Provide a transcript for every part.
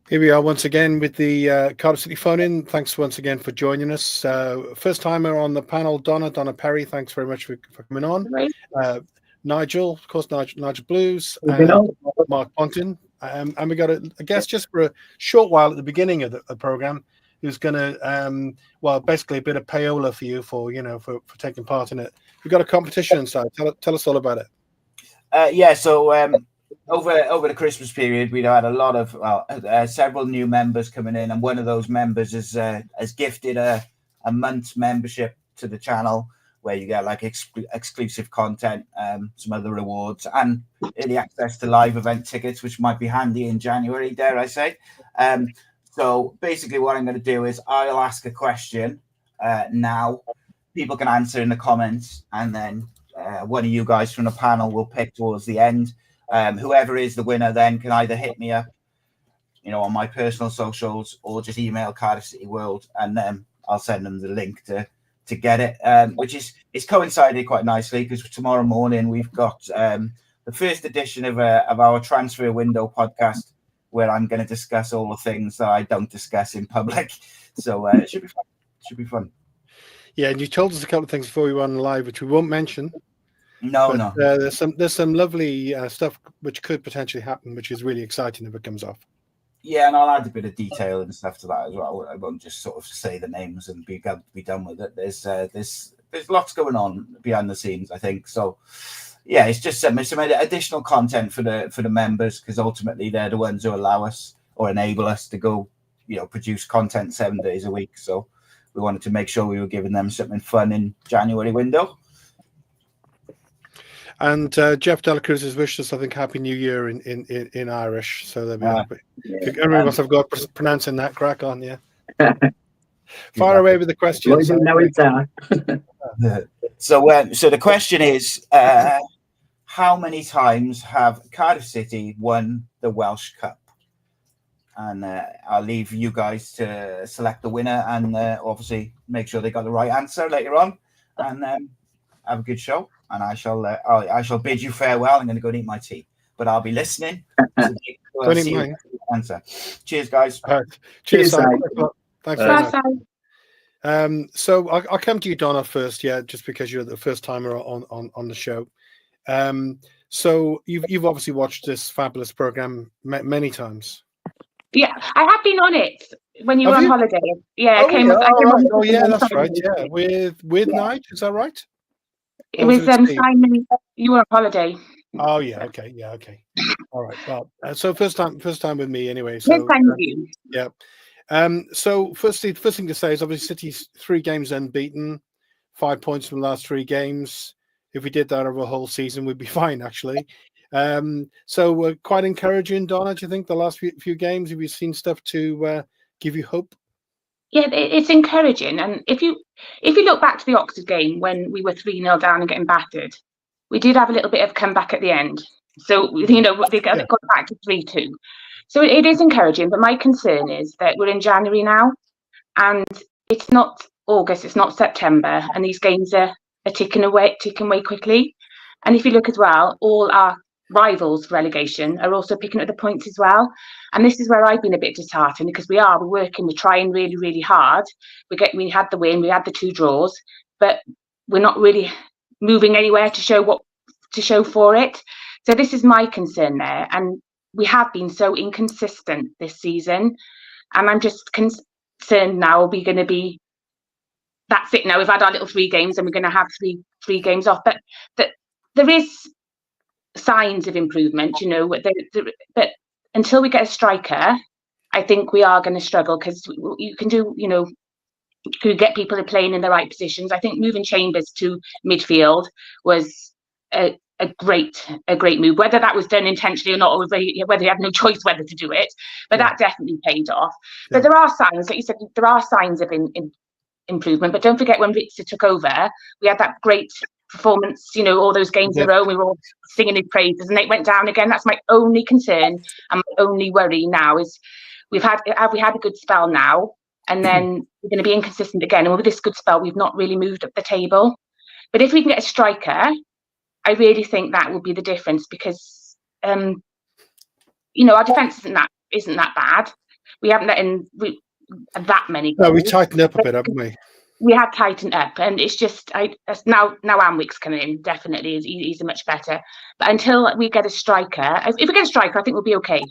Here we are once again with the Cardiff City phone-in. Thanks once again for joining us. First timer on the panel, Donna Perry. Thanks very much for coming on. Nigel, of course, Nigel Blues, and Mark Pontin. And we got a guest just for a short while at the beginning of the program, who's going to, basically a bit of payola for you for taking part in it. We've got a competition inside. Tell us all about it. Over the Christmas period, we've had a lot of several new members coming in, and one of those members has gifted a month's membership to the channel, where you get like exclusive content, some other rewards, and early access to live event tickets, which might be handy in January, dare I say. So basically, what I'm going to do is I'll ask a question now. People can answer in the comments, and then one of you guys from the panel will pick towards the end. Whoever is the winner then can either hit me up, on my personal socials, or just email Cardiff City World, and then I'll send them the link to get it. Which is coincided quite nicely, because tomorrow morning we've got the first edition of our transfer window podcast, where I'm going to discuss all the things that I don't discuss in public. So it should be fun. Yeah, and you told us a couple of things before we went on live, which we won't mention. No. There's some lovely stuff which could potentially happen, which is really exciting if it comes off. Yeah, and I'll add a bit of detail and stuff to that as well. I won't just sort of say the names and be done with it. There's lots going on behind the scenes, I think. So yeah, it's just some additional content for the members, because ultimately they're the ones who allow us or enable us to go, produce content 7 days a week. So we wanted to make sure we were giving them something fun in January window. And Jeff Delacruz has wished us, I think, Happy New Year in Irish. So everyone must have got pronouncing that. Crack on, yeah. Fire away with the questions. So the question is, how many times have Cardiff City won the Welsh Cup? And I'll leave you guys to select the winner, and obviously make sure they got the right answer later on, and have a good show. And I shall bid you farewell. I'm going to go and eat my tea, but I'll be listening. Answer. Cheers, guys. All right. Cheers, Simon. Thanks very much. So I'll come to you, Donna, first. Yeah, just because you're the first timer on the show. So you've obviously watched this fabulous program many times. Yeah, I have been on it when you were on holiday. Yeah, that's right. Yeah, with Nige, is that right? It was Simon. You were on holiday. Oh yeah, okay. All right. Well, so first time with me anyway. So yes, thank you. Yeah. So first thing to say is obviously City's 3 games unbeaten, 5 points from the last 3 games. If we did that over a whole season, we'd be fine actually. So quite encouraging, Donna. Do you think the last few games, have you seen stuff to give you hope? Yeah, it's encouraging. And if you look back to the Oxford game when we were 3-0 down and getting battered, we did have a little bit of comeback at the end. So, they got back to 3-2. So it is encouraging. But my concern is that we're in January now, and it's not August, it's not September, and these games are ticking away quickly. And if you look as well, all our rivals for relegation are also picking up the points as well. And this is where I've been a bit disheartened, because we're working, we're trying really, really hard. We had the win, we had the 2 draws, but we're not really moving anywhere to show for it. So this is my concern there. And we have been so inconsistent this season. And I'm just concerned now, are we going to be, that's it now, we've had our little 3 games and we're going to have three games off. But there is signs of improvement, but until we get a striker, I think we are going to struggle, because you can do, you get people playing in the right positions. I think moving Chambers to midfield was a great move, whether that was done intentionally or not, or whether he had no choice whether to do it, but that definitely paid off. But there are signs, like you said, there are signs of improvement. But don't forget, when Ritzer took over, we had that great performance, all those games in a row, we were all singing his praises, and it went down again. That's my only concern, and my only worry now is have we had a good spell now, and then we're going to be inconsistent again, and with this good spell we've not really moved up the table. But if we can get a striker, I really think that will be the difference, because our defence isn't that bad. we haven't let in that many goals. No, we tightened up a bit, haven't we? We have tightened up, and it's just now Anwick's coming in. Definitely, he's much better. But until we get a striker, if we get a striker, I think we'll be okay.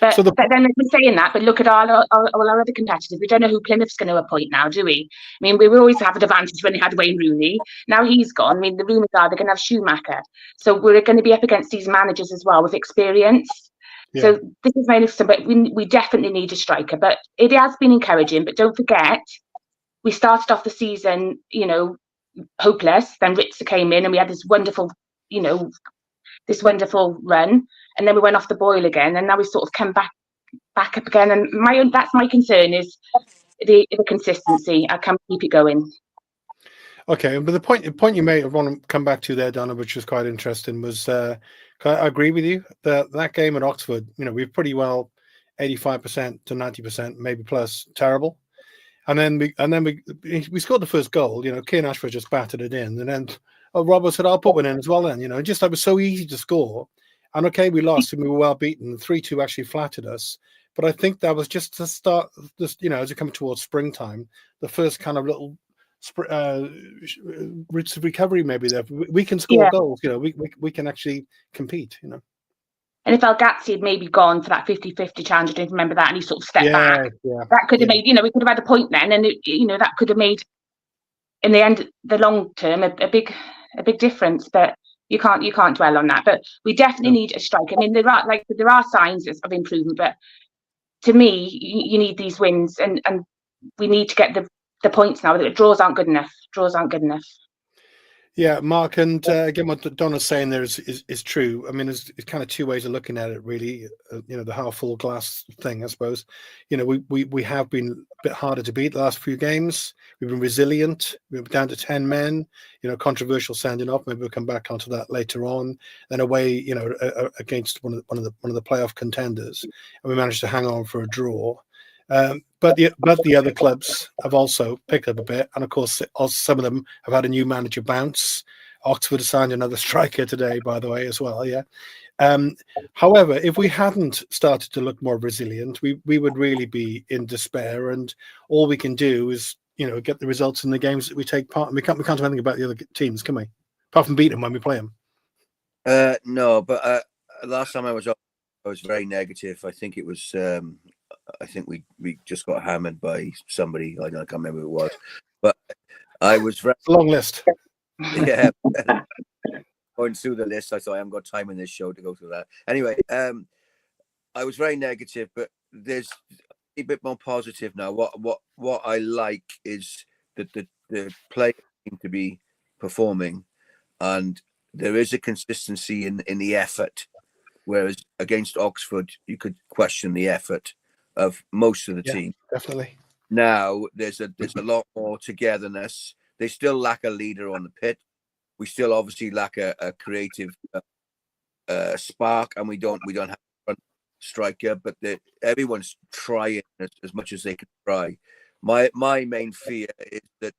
But, but then we're saying that, but look at all our other competitors. We don't know who Plymouth's going to appoint now, do we? I mean, we always have an advantage when they had Wayne Rooney. Now he's gone. I mean, the rumours are they're going to have Schumacher. So we're going to be up against these managers as well with experience. Yeah. So this is my next, but we definitely need a striker. But it has been encouraging. But don't forget, we started off the season, hopeless. Then Ritzer came in, and we had this wonderful, this wonderful run, and then we went off the boil again, and now we sort of come back up again. And that's my concern is the consistency. I can't keep it going. Okay, but the point you made, I want to come back to there, Donna, which was quite interesting, was I agree with you that game at Oxford, we're pretty well 85% to 90%, maybe plus, terrible. And then we scored the first goal. Kieran Ashford just battered it in, and then Robert said, "I'll put one in as well." Then just that was so easy to score. And okay, we lost and we were well beaten. 3-2 actually flattered us, but I think that was just to start. This, as we come towards springtime, the first kind of little routes of recovery. Maybe there we can score goals. We can actually compete. And if El Ghazi had maybe gone for that 50-50 challenge, I don't remember that, and he sort of stepped back. Yeah, that could have made, we could have had a point then, and that could have made, in the end, the long term, a big difference. But you can't dwell on that. But we definitely need a striker. I mean, there are signs of improvement, but to me, you need these wins, and we need to get the points now. The draws aren't good enough. Yeah, Mark, and again, what Donna's saying there is true. I mean, it's kind of two ways of looking at it, really. The half full glass thing, I suppose. We have been a bit harder to beat the last few games. We've been resilient. We're down to 10 men. Controversial sending off. Maybe we'll come back onto that later on. Then away, against one of the playoff contenders, and we managed to hang on for a draw. But the other clubs have also picked up a bit, and of course, also some of them have had a new manager bounce. Oxford signed another striker today, by the way, as well. Yeah. However, if we hadn't started to look more resilient, we would really be in despair, and all we can do is get the results in the games that we take part in. We can't do anything about the other teams, can we? Apart from beat them when we play them. No, but last time I was very negative. I think it was. I think we just got hammered by somebody. I can't remember who it was, but I was very long list. Yeah, going through the list, I thought I haven't got time in this show to go through that. Anyway, I was very negative, but there's a bit more positive now. What I like is that the players seem to be performing, and there is a consistency in the effort. Whereas against Oxford, you could question the effort of most of the team. Definitely. Now there's a lot more togetherness. They still lack a leader on the pitch. We still obviously lack a creative spark, and we don't have a front striker. But everyone's trying as much as they can try. My main fear is that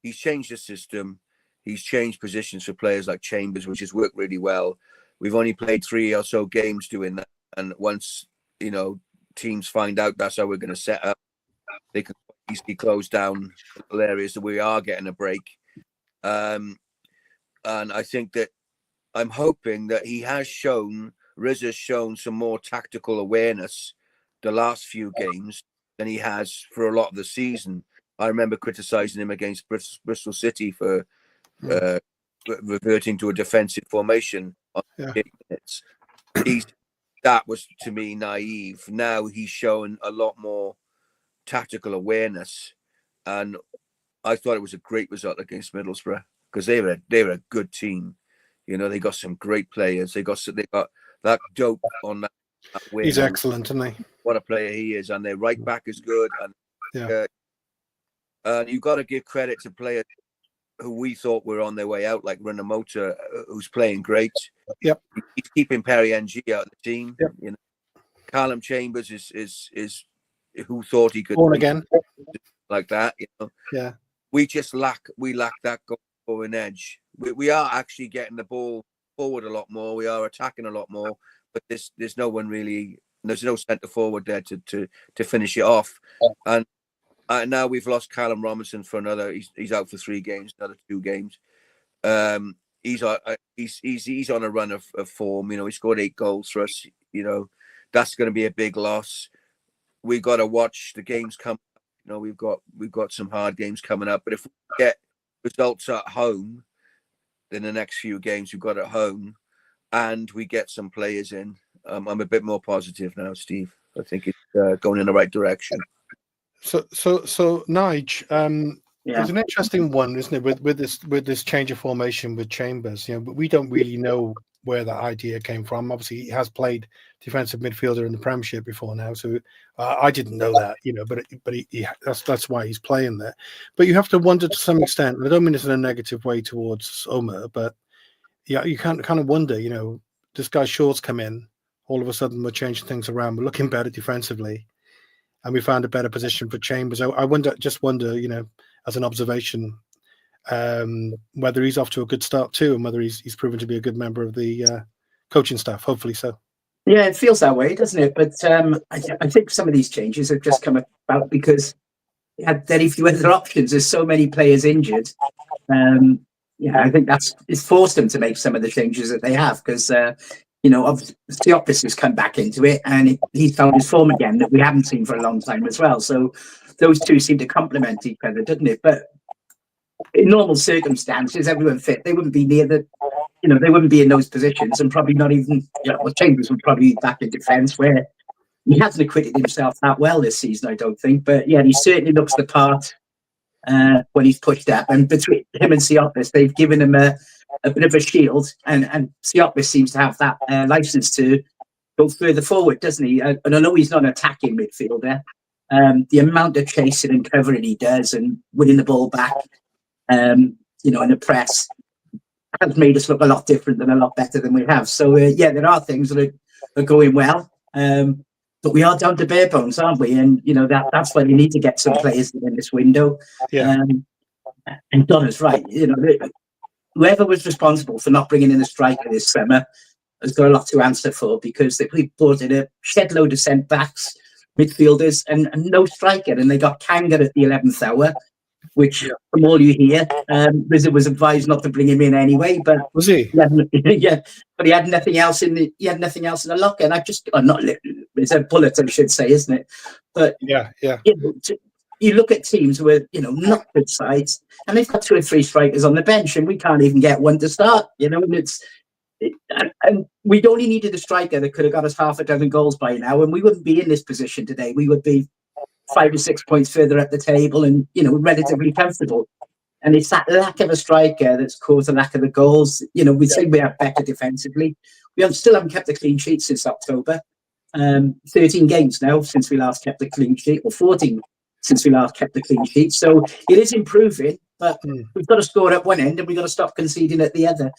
he's changed the system. He's changed positions for players like Chambers, which has worked really well. We've only played 3 or so games doing that, and once teams find out that's how we're going to set up, they can easily close down little areas that we are getting a break. And I think that I'm hoping that Riz has shown some more tactical awareness the last few games than he has for a lot of the season. I remember criticizing him against Bristol City for reverting to a defensive formation on 8 minutes. That was, to me, naive. Now he's showing a lot more tactical awareness, and I thought it was a great result against Middlesbrough because they were a good team. They got some great players. They got that dope on that wing. He's excellent, isn't he? What a player he is, and their right back is good. And you've got to give credit to players who we thought were on their way out, like Runamota, who's playing great. Yep. He's keeping Perry NG out of the team. Yep. Callum Chambers is who thought he could born again like that. Yeah. We lack that going edge. We are actually getting the ball forward a lot more. We are attacking a lot more, but there's no one really There's no centre forward there to finish it off. And now we've lost Callum Robinson for another. He's out for 3 games, another 2 games. He's on a run of form. You know, he scored 8 goals for us. You know, that's going to be a big loss. We've got to watch the games come. You know, we've got some hard games coming up. But if we get results at home, then the next few games we've got at home, and we get some players in, I'm a bit more positive now, Steve. I think it's going in the right direction. So Nige, it's an interesting one, isn't it? With this change of formation with Chambers, you know, but we don't really know where that idea came from. Obviously, he has played defensive midfielder in the Premiership before now, so I didn't know that, you know. But that's why he's playing there. But you have to wonder to some extent. And I don't mean this in a negative way towards Omer, but yeah, you kind of wonder, you know, this guy Shaw's come in, all of a sudden we're changing things around, we're looking better defensively, and we found a better position for Chambers. I wonder, you know, as an observation, whether he's off to a good start too, and whether he's proven to be a good member of the coaching staff. Hopefully so. Yeah, it feels that way, doesn't it? But I think some of these changes have just come about because they had very few other options. There's so many players injured. Yeah, I think it's forced them to make some of the changes that they have because, you know, Theopis has come back into it and he's found his form again that we haven't seen for a long time as well. So those two seem to complement each other, doesn't it? But in normal circumstances, everyone fit, they wouldn't be near the, you know, they wouldn't be in those positions and probably not even, you know, well, Chambers would probably be back in defence where he hasn't acquitted himself that well this season, I don't think. But yeah, he certainly looks the part when he's pushed up. And between him and Theopis, they've given him a bit of a shield. And Theopis seems to have that license to go further forward, doesn't he? And I know he's not an attacking midfielder. The amount of chasing and covering he does and winning the ball back, you know, in the press has made us look a lot different and a lot better than we have. So, yeah, there are things that are going well. But we are down to bare bones, aren't we? And, you know, that's why you need to get some players in this window. Yeah. And Donna's right. You know, whoever was responsible for not bringing in a striker this summer has got a lot to answer for because we brought in a shed load of centre-backs, midfielders, and no striker. And they got Kanga at the 11th hour, which, from all you hear, Rizzo was advised not to bring him in anyway. But was he? Yeah, but he had nothing else in the locker. And I just, it's a bullet, I should say, isn't it? But yeah. You know, you look at teams with, you know, not good sides, and they've got 2 or 3 strikers on the bench, and we can't even get one to start. You know, and we only needed a striker that could have got us half a dozen goals by now, and we wouldn't be in this position today. We would be 5 or 6 points further up the table and, you know, relatively comfortable. And it's that lack of a striker that's caused the lack of the goals. You know, we say we are better defensively. We still haven't kept a clean sheet since October. 13 games now since we last kept a clean sheet, or 14 since we last kept a clean sheet. So it is improving, but we've got to score at one end and we've got to stop conceding at the other.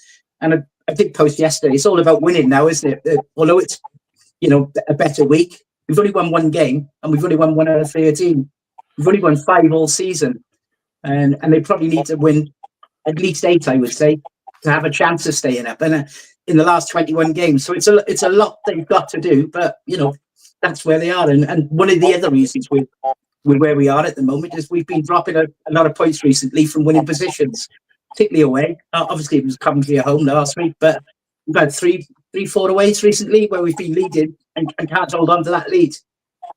And I did post yesterday, it's all about winning now, isn't it? Although it's, you know, a better week, we've only won 1 game and we've only won 1 out of 13. We've only won 5 all season. And they probably need to win at least 8, I would say, to have a chance of staying up. And in the last 21 games. So it's a lot they've got to do, but, you know, that's where they are. And one of the other reasons with where we are at the moment is we've been dropping a lot of points recently from winning positions, particularly away. Obviously, it was Coventry at home last week, but we've had 3-4 aways recently where we've been leading and can't hold on to that lead.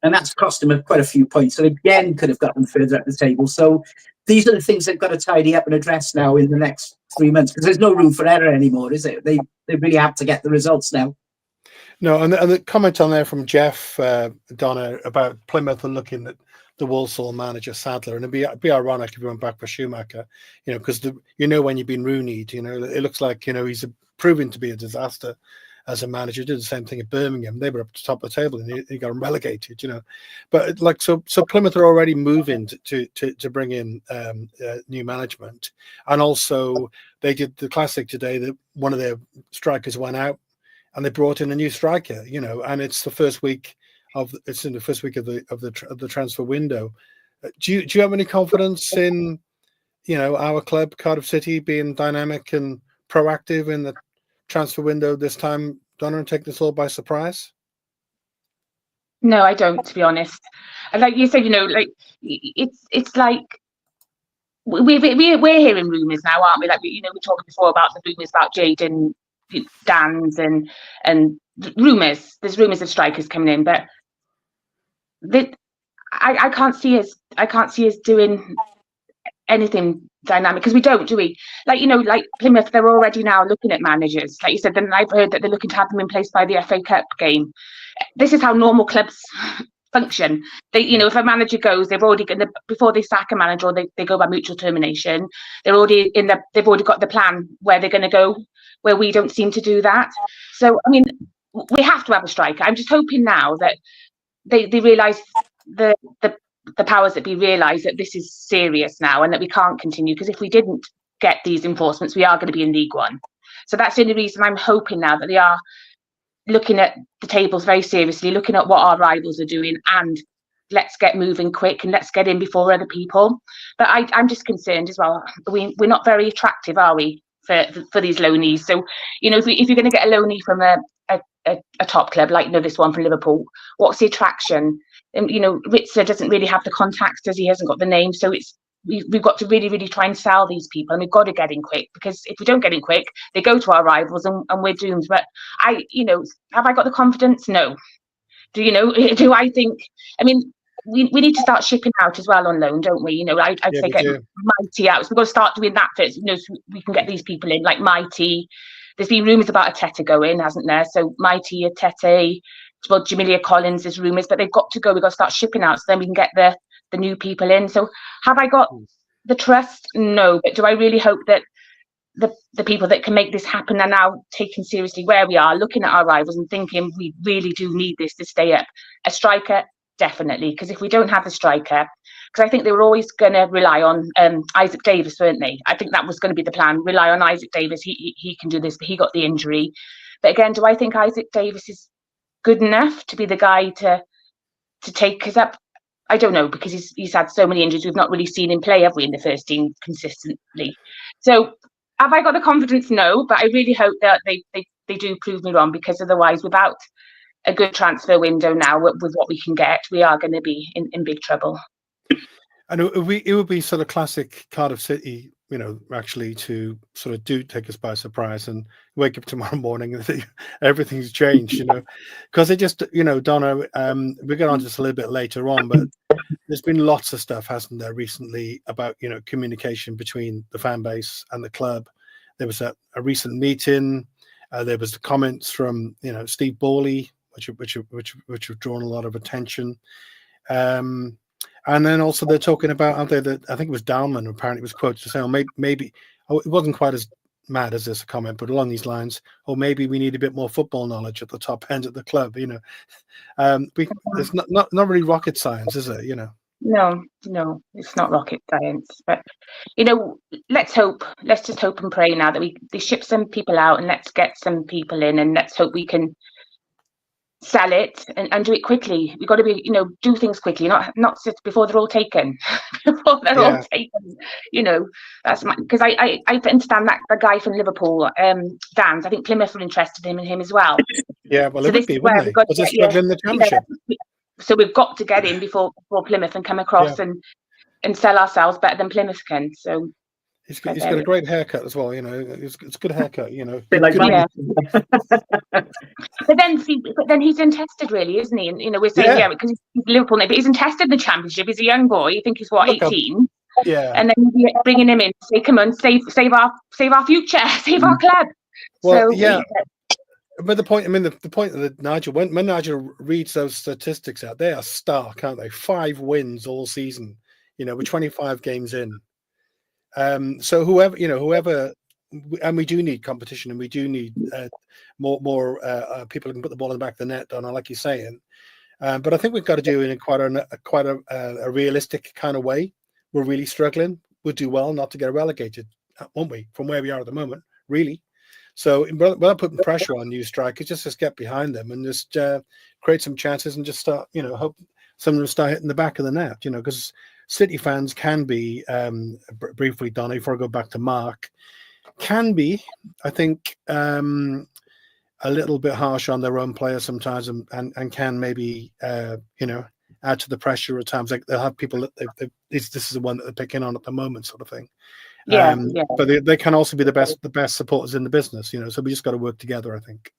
And that's cost them quite a few points. So again, could have got them further up the table. So these are the things they've got to tidy up and address now in the next 3 months, because there's no room for error anymore, is it? They really have to get the results now. No, and the comment on there from Jeff, Donna, about Plymouth and looking at the Walsall manager Sadler, and it'd be ironic if he went back for Schumacher, you know, because when you've been Rooneyed, you know, it looks like, you know, he's proven to be a disaster as a manager. Did the same thing at Birmingham. They were up to the top of the table and he got relegated, you know. But like so Plymouth are already moving to bring in new management, and also they did the classic today that one of their strikers went out and they brought in a new striker, you know, and it's in the first week of the transfer window. Do you have any confidence in, you know, our club Cardiff City being dynamic and proactive in the transfer window this time, Donna, and take this all by surprise? No, I don't, to be honest. And like you said, like it's like we're hearing rumours now, aren't we? Like we're talking before about the rumours about Jade and Dan's and rumours. There's rumours of strikers coming in, but I can't see us doing anything dynamic, because we don't, do we? Like like Plymouth, they're already now looking at managers, like you said. Then I've heard that they're looking to have them in place by the FA Cup game. This is how normal clubs function. They, if a manager goes, they've already before they sack a manager, or they go by mutual termination. They've already got the plan where they're going to go, where we don't seem to do that. So I mean, we have to have a striker. I'm just hoping now that they realise the powers that be realise that this is serious now, and that we can't continue, because if we didn't get these enforcements, we are going to be in League One. So that's the only reason I'm hoping now that they are looking at the tables very seriously, looking at what our rivals are doing, and let's get moving quick and let's get in before other people. But I'm just concerned as well. We're not very attractive, are we, for these loanees? So if you're going to get a loanee from a top club like this one from Liverpool, what's the attraction? And Ritzer doesn't really have the contacts, does he? Hasn't got the name. So we've got to really, really try and sell these people, and we've got to get in quick, because if we don't get in quick, they go to our rivals and we're doomed. But have I got the confidence? No. Do I think? I mean, we need to start shipping out as well on loan, don't we? I'd say get Mighty out. So we've got to start doing that first, so we can get these people in, like Mighty. There's been rumours about Ateta going, hasn't there? So Mighty, Ateta, well, Jamelia Collins, there's rumours, but they've got to go. We've got to start shipping out, so then we can get the new people in. So have I got the trust? No. But do I really hope that the people that can make this happen are now taken seriously where we are, looking at our rivals and thinking we really do need this to stay up? A striker, definitely, because if we don't have a striker, because I think they were always going to rely on Isaac Davis, weren't they? I think that was going to be the plan, rely on Isaac Davis. He can do this, but he got the injury. But again, do I think Isaac Davis is good enough to be the guy to take us up? I don't know, because he's had so many injuries. We've not really seen him play, have we, in the first team consistently? So have I got the confidence? No, but I really hope that they do prove me wrong, because otherwise, without a good transfer window now, with what we can get, we are going to be in big trouble. And it would be sort of classic Cardiff City, actually, to sort of do take us by surprise and wake up tomorrow morning and think everything's changed, because they just, Donna, we'll get on to this a little bit later on, but there's been lots of stuff, hasn't there, recently about, communication between the fan base and the club. There was a recent meeting. There was the comments from, Steve Borley, which have drawn a lot of attention. And then also they're talking about, aren't they, that I think it was Dalman who apparently was quoted to say, maybe it wasn't quite as mad as this comment, but along these lines, maybe we need a bit more football knowledge at the top end of the club. It's not really rocket science, is it? No, it's not rocket science. But let's just hope and pray now that they ship some people out, and let's get some people in, and let's hope we can sell it and do it quickly. We've got to be, do things quickly, not sit before they're all taken. Before they're all taken, that's because I understand that the guy from Liverpool, Dan's, I think Plymouth were interested in him as well. Yeah, well, it would be, wouldn't they? Because they're struggling in the Championship. So we've got to get in before Plymouth and come across and sell ourselves better than Plymouth can. So he's got a great haircut as well. It's a good haircut. Bit like But then he's untested, really, isn't he? And we're saying because he's Liverpool now, but he's untested in the Championship. He's a young boy. I think he's 18. Yeah. And then bringing him in, say, come on, save our future, save our club. Well, But the point, the point that Nigel, when Nigel reads those statistics out, they are stark, aren't they? 5 wins all season. We're 25 games in. So whoever, and we do need competition, and we do need more people who can put the ball in the back of the net, Donna, like you're saying. But I think we've got to do it in quite a realistic kind of way. We're really struggling. We'll do well not to get relegated, won't we? From where we are at the moment, really. So without putting pressure on new strikers, just get behind them and just create some chances and just start, hope some of them start hitting the back of the net, because City fans can be, briefly, Donna, before I go back to Mark, can be, I think, a little bit harsh on their own players sometimes, and can maybe add to the pressure at times. Like they'll have people that this is the one that they're picking on at the moment, sort of thing. Yeah, But they can also be the best supporters in the business, So we just got to work together, I think.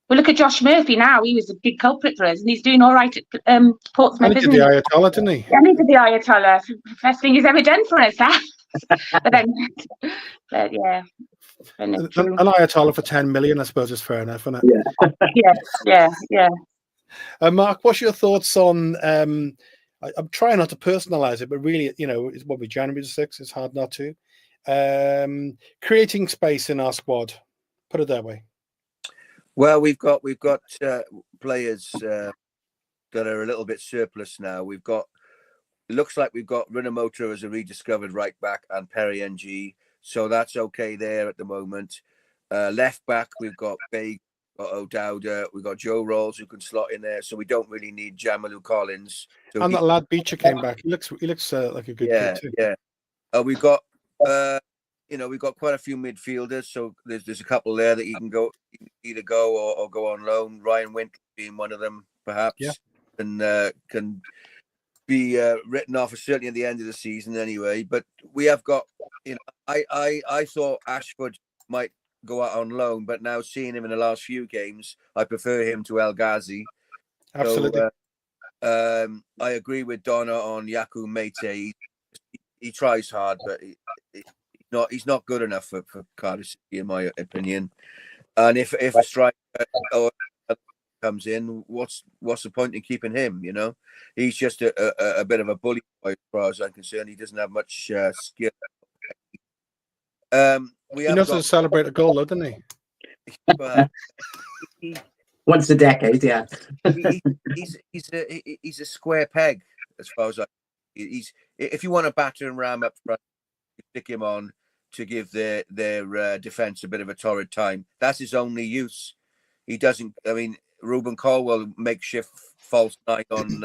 Well, look at Josh Murphy now. He was a big culprit for us, and he's doing all right at Portsmouth, And he isn't did he? the Ayatollah, didn't he? Yeah, he did the Ayatollah. Best thing he's ever done for us, that. but yeah. An Ayatollah for 10 million, I suppose, is fair enough, isn't it? Yeah. Mark, what's your thoughts on? I'm trying not to personalize it, but really, it's what we January the 6th. It's hard not to. Creating space in our squad. Put it that way. Well, we've got players that are a little bit surplus now. It looks like we've got Rinamoto as a rediscovered right back and Perry NG, so that's okay there at the moment. Left back, we've got Big, got O'Dowda, we've got Joe Rolls who can slot in there, so we don't really need Jamalu Collins. So and that lad Beecher came back. He looks like a good kid too. Yeah. We've got we've got quite a few midfielders, so there's a couple there that you can either go or go on loan. Ryan Wintley being one of them, perhaps, and can be written off certainly at the end of the season anyway. But we have got, I thought Ashford might go out on loan, but now seeing him in the last few games, I prefer him to El Ghazi. Absolutely. So, I agree with Donna on Yaku Mete. He tries hard, but he's not good enough for Cardiff City, in my opinion. And if a striker comes in, what's the point in keeping him? He's just a bit of a bully boy as far as I'm concerned. He doesn't have much skill. He knows how to celebrate a goal, doesn't he? Once a decade, yeah. He's a square peg as far as if you want to batter and ram up front, you stick him on to give their defense a bit of a torrid time. That's his only use. He doesn't. I mean, Ruben Colwell, makeshift false nine on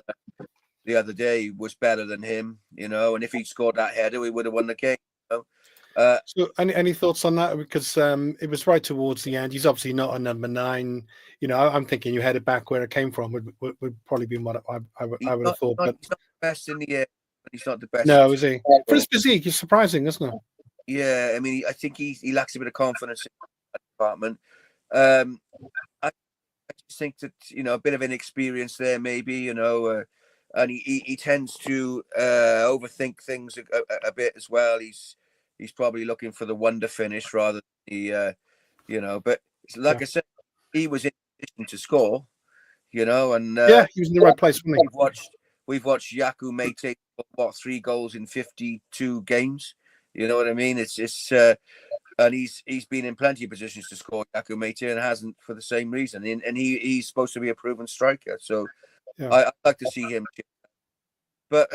the other day, was better than him, and if he'd scored that header, we would have won the game. So any thoughts on that? Because it was right towards the end. He's obviously not a number 9. I'm thinking you headed back where it came from would probably be what I would have thought. But he's not the best in the air. He's not the best. No, is he? For his physique, he's surprising, isn't it? Yeah, I mean, I think he lacks a bit of confidence in that department. I just think that a bit of inexperience there, maybe, and he tends to overthink things a bit as well. He's probably looking for the wonder finish rather than the But like I said, he was in position to score, and he was in the right place. We've watched Yaku Mete 3 goals in 52 games. You know what I mean? It's and he's been in plenty of positions to score, Yaku Mete, and hasn't for the same reason. And he's supposed to be a proven striker, so I'd like to see him. But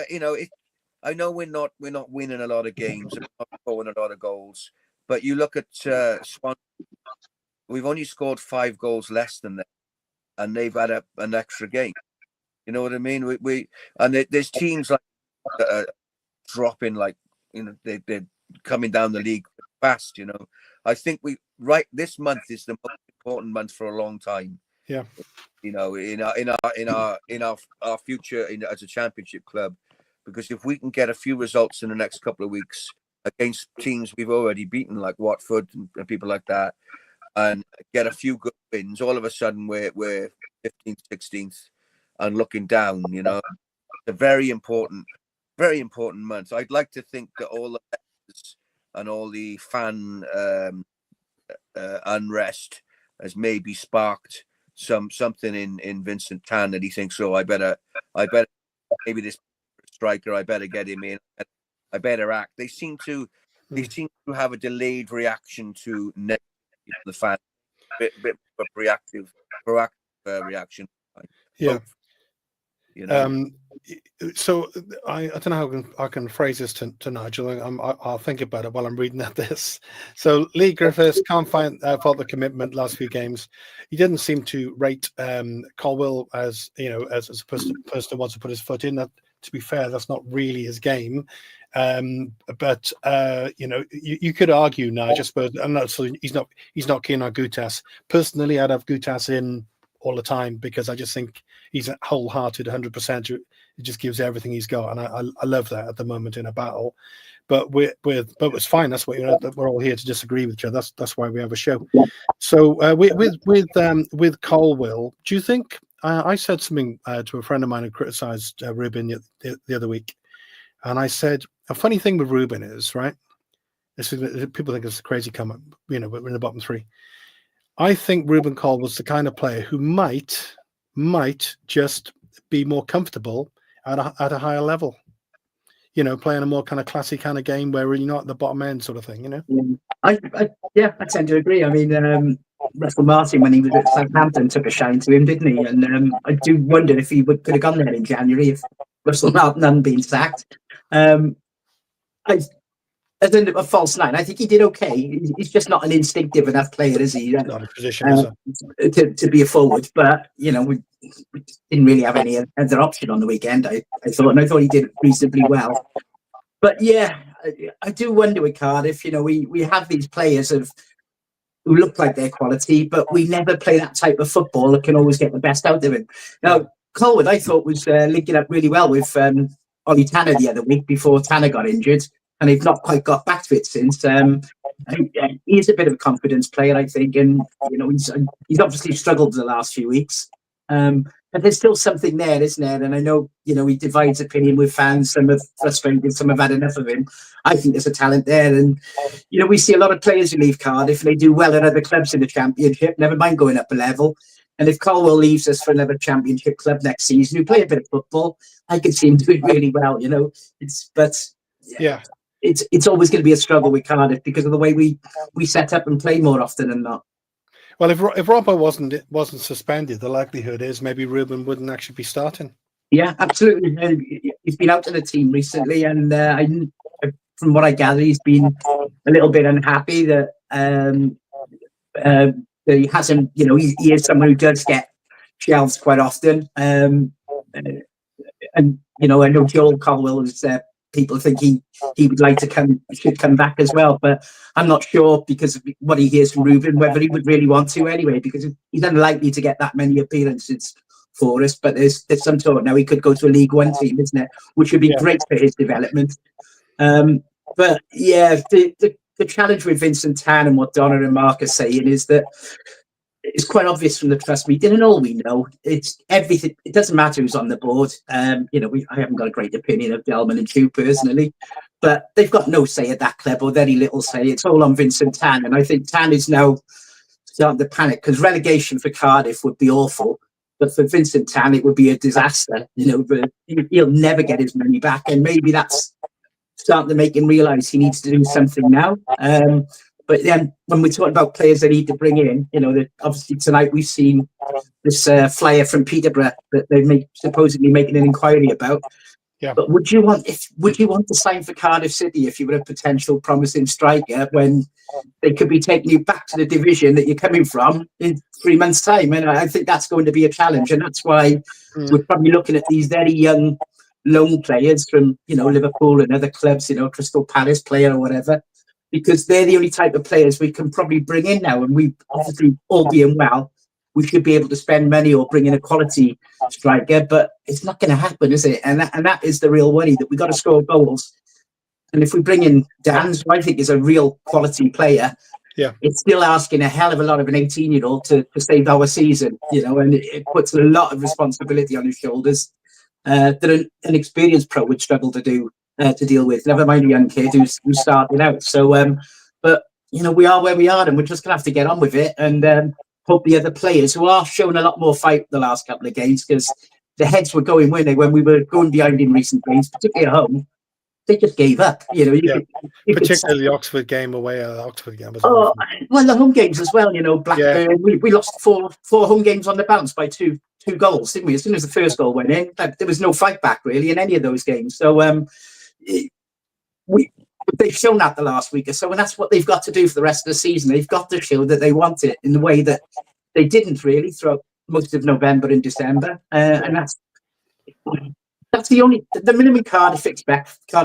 I know we're not winning a lot of games, and not scoring a lot of goals. But you look at Swan, we've only scored 5 goals less than them, and they've had an extra game. You know what I mean? There's teams like that are dropping, like they're coming down the league fast. I think this month is the most important month for a long time. Yeah. In our future as a championship club, because if we can get a few results in the next couple of weeks against teams we've already beaten, like Watford and people like that, and get a few good wins, all of a sudden we're 15th, 16th, and looking down. It's a very important month. I'd like to think that all the letters and all the fan unrest has maybe sparked something in Vincent Tan that he thinks, I better maybe this striker, I better get him in, I better act. They seem to have a delayed reaction to the fan, bit of a proactive reaction. Yeah. So I don't know how I can phrase this to Nigel. I'll think about it while I'm reading at this. So Lee Griffiths can't find fault the commitment last few games. He didn't seem to rate Colwell as as a person who wants to put his foot in. That, to be fair, that's not really his game. But you could argue, Nigel, I suppose, and so he's not keen on Gutas. Personally, I'd have Gutas in all the time because I just think he's a wholehearted 100%. It just gives everything he's got, and I love that at the moment in a battle. But but it's fine. That's what we're all here to disagree with each other. That's why we have a show. So with Colwell, do you think I said something to a friend of mine who criticised Ruben the other week, and I said a funny thing with Ruben is right. People think it's a crazy comment. We're in the bottom three. I think Ruben Colwell's the kind of player who might just be more comfortable at a higher level, playing a more kind of classy kind of game where you're not at the bottom end sort of thing, I tend to agree. I mean, Russell Martin, when he was at Southampton, took a shine to him, didn't he? And I do wonder if he could have gone there in January if Russell Martin hadn't been sacked. As a false nine, I think he did okay. He's just not an instinctive enough player, is he? Not a position, to be a forward. But we didn't really have any other option on the weekend. I thought he did reasonably well. But yeah, I do wonder with Cardiff. We have these players who look like their quality, but we never play that type of football that can always get the best out of him. Now, Colwood, I thought, was linking up really well with Ollie Tanner the other week before Tanner got injured. And they've not quite got back to it since. He is a bit of a confidence player, I think, and he's obviously struggled the last few weeks. But there's still something there, isn't there? And I know he divides opinion with fans. Some are frustrated, some have had enough of him. I think there's a talent there, and we see a lot of players who leave Cardiff and they do well at other clubs in the Championship. Never mind going up a level. And if Colwell leaves us for another Championship club next season, who play a bit of football, I could see him doing really well. It's always going to be a struggle with Cardiff because of the way we set up and play more often than not. Well, if Robbo wasn't suspended, the likelihood is maybe Ruben wouldn't actually be starting. Yeah, absolutely. He's been out of the team recently, and from what I gather, he's been a little bit unhappy that he hasn't. He is someone who does get shelves quite often, and I know Joel Colwell is. People think he would like to should come back as well, but I'm not sure because of what he hears from Ruben whether he would really want to anyway, because he's unlikely to get that many appearances for us. But there's some talk now he could go to a League One team, isn't it? Which would be great for his development. But yeah, the challenge with Vincent Tan and what Donna and Mark are saying is that it's quite obvious from the trust meeting, and all we know, it's everything. It doesn't matter who's on the board. I haven't got a great opinion of Delman and Chu personally, but they've got no say at that club, or very little say. It's all on Vincent Tan, and I think Tan is now starting to panic because relegation for Cardiff would be awful, but for Vincent Tan it would be a disaster. But he'll never get his money back, and maybe that's starting to make him realise he needs to do something now. But then when we talk about players they need to bring in, obviously tonight we've seen this flyer from Peterborough that they're supposedly making an inquiry about. Yeah. But would you want to sign for Cardiff City if you were a potential promising striker when they could be taking you back to the division that you're coming from in 3 months' time? And I think that's going to be a challenge, and that's why we're probably looking at these very young loan players from Liverpool and other clubs, Crystal Palace player or whatever. Because they're the only type of players we can probably bring in now. And we obviously, all being well, we should be able to spend money or bring in a quality striker, but it's not going to happen, is it? And that is the real worry, that we've got to score goals. And if we bring in Dan, who I think is a real quality player, it's still asking a hell of a lot of an 18-year-old to save our season, and it puts a lot of responsibility on his shoulders that an experienced pro would struggle to do. To deal with, never mind a young kid who's starting out. So, but we are where we are, and we're just gonna have to get on with it and hope the other players who are showing a lot more fight the last couple of games, because the heads were going when we were going behind in recent games, particularly at home. They just gave up. Particularly the Oxford game away. Oxford game. Well, the home games as well. Blackburn. We lost four home games on the bounce by two 2 goals, didn't we? As soon as the first goal went in, there was no fight back really in any of those games. So they've shown that the last week or so, and that's what they've got to do for the rest of the season. They've got to show that they want it in the way that they didn't really throughout most of November and December, and that's the minimum Cardiff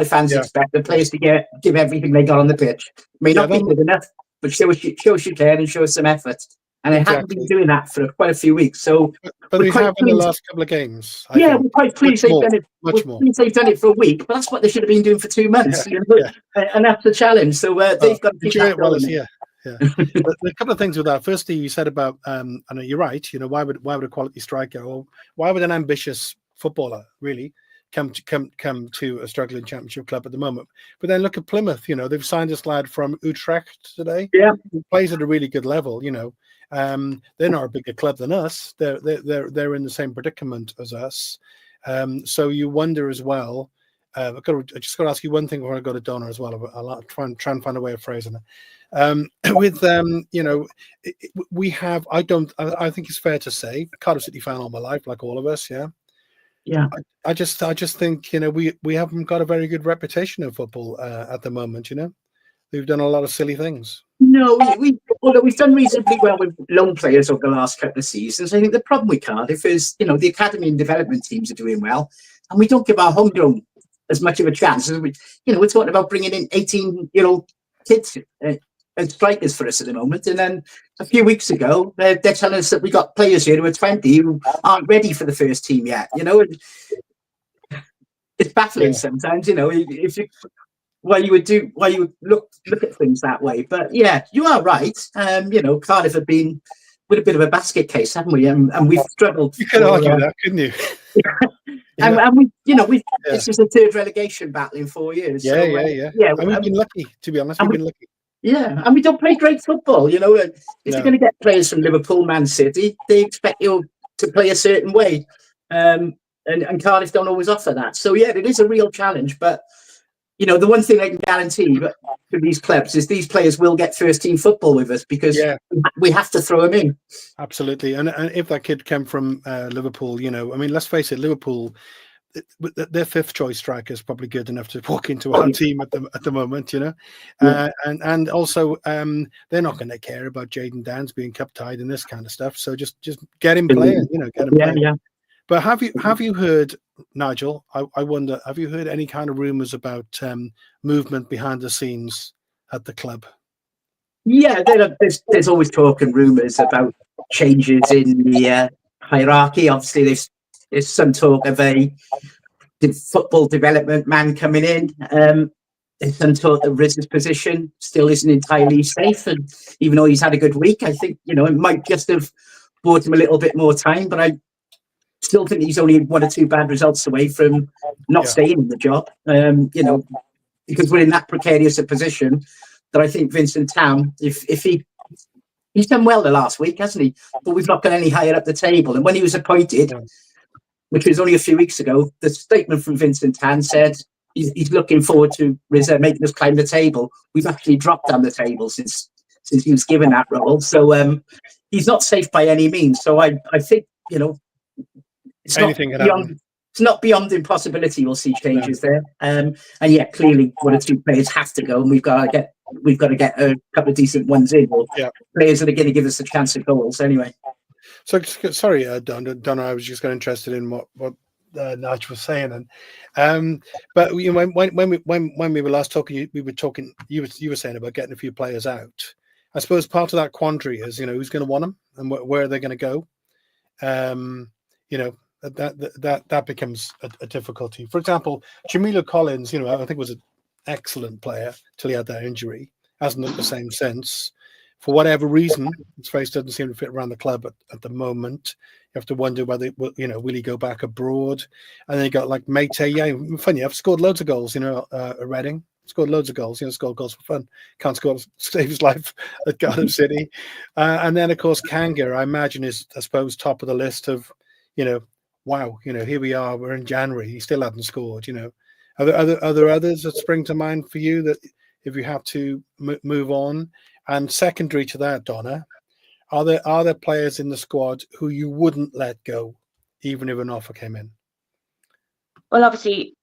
fans expect the players to give everything they got on the pitch. May not be good enough, but show us you care and show us some effort. And they haven't been doing that for quite a few weeks. So, but they have in the last couple of games. We're quite pleased they've done it. Pleased they've done it for a week, but that's what they should have been doing for 2 months. And that's the challenge. So they've got to keep that going. Yeah. But a couple of things with that. Firstly, you said about, I know you're right. Why would a quality striker, or why would an ambitious footballer really come to a struggling championship club at the moment? But then look at Plymouth. They've signed this lad from Utrecht today. Yeah, who plays at a really good level. They're not a bigger club than us. They're in the same predicament as us. So you wonder as well. I just got to ask you one thing before I go to Donna as well. I'll try and find a way of phrasing it. We have. I think it's fair to say, Cardiff City fan all my life, like all of us. Yeah. I just think we haven't got a very good reputation in football at the moment. We've done a lot of silly things. No, although we've done reasonably well with loan players over the last couple of seasons. I think the problem with Cardiff is, the academy and development teams are doing well, and we don't give our homegrown as much of a chance. We're talking about bringing in 18-year-old kids as strikers for us at the moment, and then a few weeks ago they're telling us that we got players here who are 20 who aren't ready for the first team yet. It's baffling sometimes. If you. Why you would look at things that way. But yeah, you are right. Cardiff have been with a bit of a basket case, haven't we? And we've struggled. You could argue that, couldn't you? And we've this is the 3rd relegation battle in 4 years. Yeah. And we've been lucky, to be honest. We've been lucky. Yeah, and we don't play great football. If you're going to get players from Liverpool, Man City, they expect you to play a certain way, and Cardiff don't always offer that. So yeah, it is a real challenge, but. The one thing I can guarantee for these clubs is these players will get first team football with us because we have to throw them in. Absolutely. And if that kid came from Liverpool, let's face it, Liverpool, their 5th choice striker is probably good enough to walk into our team at the moment, and also they're not going to care about Jayden Downs being cup tied and this kind of stuff. So just get him playing, get him playing. Yeah. But have you heard, Nigel? I wonder, have you heard any kind of rumours about movement behind the scenes at the club? Yeah, there's always talk and rumours about changes in the hierarchy. Obviously, there's some talk of a football development man coming in. There's some talk that Riz's position still isn't entirely safe, and even though he's had a good week, I think it might just have bought him a little bit more time. But I still think he's only 1 or 2 bad results away from not staying in the job, because we're in that precarious a position that I think Vincent Town, if he's done well the last week, hasn't he? But we've not got any higher up the table. And when he was appointed, which was only a few weeks ago, the statement from Vincent Town said he's looking forward to making us climb the table. We've actually dropped down the table since he was given that role. So he's not safe by any means. So I think, it's not beyond impossibility. We'll see changes there, and clearly 1 or 2 players have to go, and we've got to get a couple of decent ones in, or players that are going to give us a chance at goals anyway. So sorry, Donna, I was just interested in what Nigel was saying, and but when we were last talking, we were talking. You were saying about getting a few players out. I suppose part of that quandary is who's going to want them and where are they going to go. That becomes a difficulty. For example, Jamila Collins, I think was an excellent player till he had that injury. Hasn't looked the same since. For whatever reason, his face doesn't seem to fit around the club at the moment. You have to wonder whether, will he go back abroad? And then you got like Mate. Yeah, funny, I've scored loads of goals, at Reading. Scored loads of goals, scored goals for fun. Can't score to save his life at Cardiff City. And then, of course, Kanga, I imagine, is, I suppose, top of the list of, wow, here we are, we're in January, he still hasn't scored, Are there others that spring to mind for you that if you have to move on? And secondary to that, Donna, are there players in the squad who you wouldn't let go even if an offer came in? Well, obviously,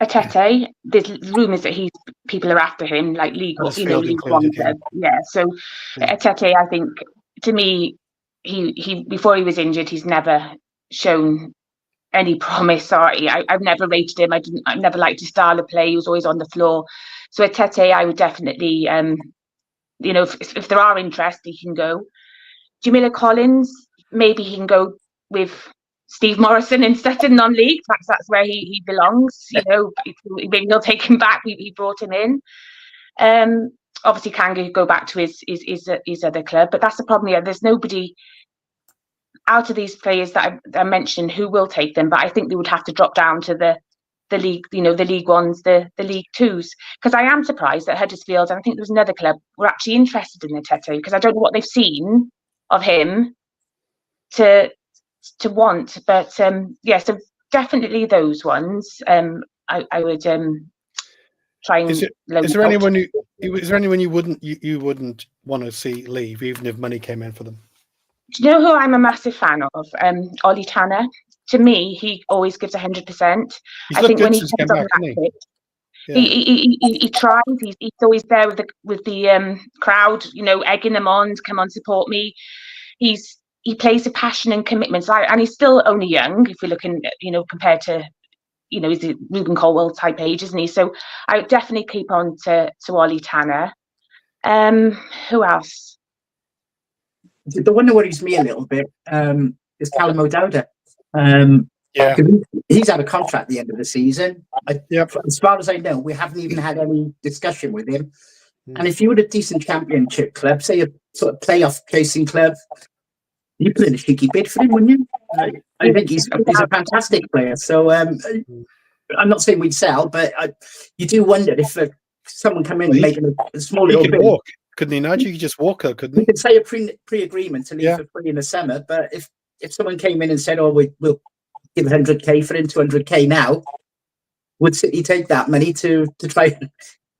Atete, there's rumours that people are after him, like League One club. Yeah, so Atete, I think, to me, he before he was injured, he's never shown any promise. Sorry, I've never rated him. I never liked his style of play. He was always on the floor. So Atete, I would definitely, if there are interest, he can go. Jamila Collins, maybe he can go with Steve Morrison instead of non-league. That's where he belongs. Maybe he'll take him back. We brought him in. Obviously, can go back to his other club, but that's the problem here. There's nobody out of these players that I mentioned who will take them, but I think they would have to drop down to the league, the League Ones, the League Twos, because I am surprised that Huddersfield, and I think there was another club, were actually interested in Atete, because I don't know what they've seen of him to want, but so definitely those ones. I would try and. Is there anyone you wouldn't want to see leave, even if money came in for them? Do you know who I'm a massive fan of? Ollie Tanner. To me, he always gives 100%. I think when he comes on that pitch, he tries. He's always there with the crowd, egging them on to come on, support me. He plays with passion and commitment. And he's still only young, if we're looking, compared to, he's a Ruben Colwell type age, isn't he? So I would definitely keep on to Ollie Tanner. Who else? The one that worries me a little bit is Callum O'Dowda. He's out of contract at the end of the season. As far as I know, we haven't even had any discussion with him. And if you were a decent championship club, say a sort of playoff chasing club, you'd put in a cheeky bid for him, wouldn't you? I think he's a fantastic player. So I'm not saying we'd sell, but you do wonder if someone come in and make a small little bid. Walk. Couldn't he, Nigel? You could just walk her, couldn't he? You could say a pre-agreement to leave for free in the summer, but if someone came in and said, "Oh, we'll give 100k for him, 200k now," would City take that money to try and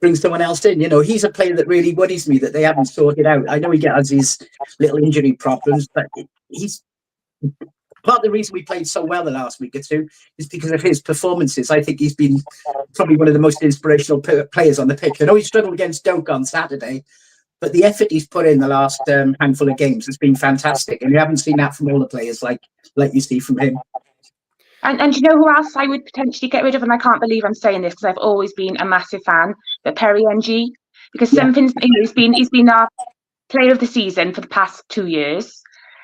bring someone else in? He's a player that really worries me that they haven't sorted out. I know he has his little injury problems, but he's part of the reason we played so well the last week or two is because of his performances. I think he's been probably one of the most inspirational players on the pitch. I know he struggled against Stoke on Saturday, but the effort he's put in the last handful of games has been fantastic, and you haven't seen that from all the players like you see from him. And you know who else I would potentially get rid of? And I can't believe I'm saying this because I've always been a massive fan, but Perry NG, because something's he's been our player of the season for the past 2 years,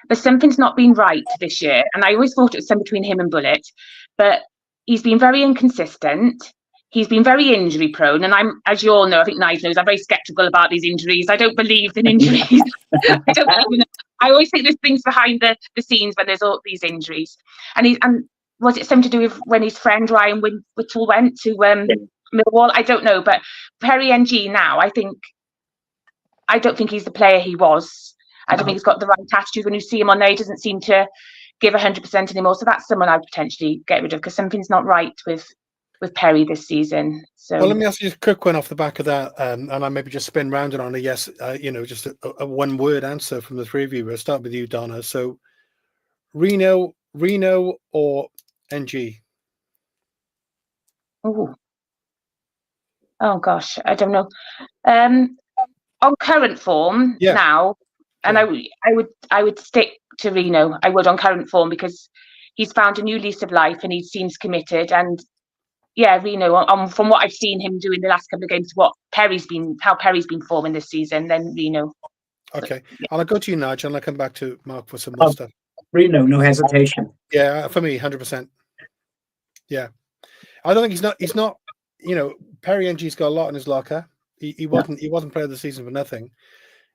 but something's not been right this year. And I always thought it was something between him and Bullet, but he's been very inconsistent. He's been very injury prone, and I'm, as you all know, I think Nigel knows, I'm very sceptical about these injuries. I don't believe in injuries. I always think there's things behind the scenes when there's all these injuries. And was it something to do with when his friend Ryan Whittle went to Millwall? I don't know, but Perry NG now, I don't think he's the player he was. I don't think he's got the right attitude. When you see him on there, he doesn't seem to give 100% anymore. So that's someone I'd potentially get rid of because something's not right with Perry this season. So let me ask you a quick one off the back of that, and I maybe just spin round on a yes, just a one-word answer from the three of you. We'll start with you, Donna. So Reno or NG? Oh gosh, I don't know. On current form now, and I would stick to Reno. I would on current form because he's found a new lease of life and he seems committed. And Reno, from what I've seen him do in the last couple of games, how Perry's been forming this season, then Reno. Okay, I'll go to you, Nigel, and I'll come back to Mark for some more stuff. Reno, no hesitation. Yeah, for me, 100%. Yeah, I don't think he's not. Perry NG's got a lot in his locker. He wasn't player of the season for nothing.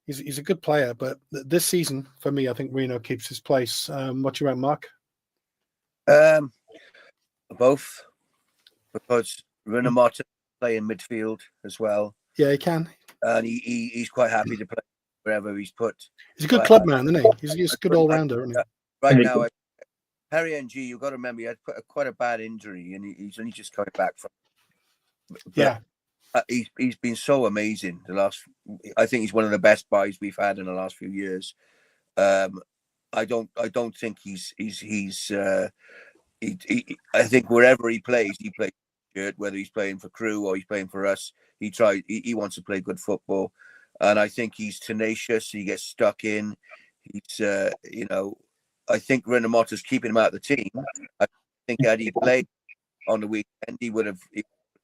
He's a good player, but this season, for me, I think Reno keeps his place. What you reckon, Mark? Both. Because Reno Martin play in midfield as well. Yeah, he can. And he's quite happy to play wherever he's put. He's a good club man, isn't he? He's a good all-rounder, isn't he? Right now, Perry NG, you've got to remember, he had quite a bad injury, and he's only just coming back from. He's been so amazing I think he's one of the best buys we've had in the last few years. I don't think he's I think wherever he plays whether he's playing for Crew or he's playing for us, he wants to play good football, and I think he's tenacious. He gets stuck in. He's I think Renamotta's keeping him out of the team. I think had he played on the weekend, he would have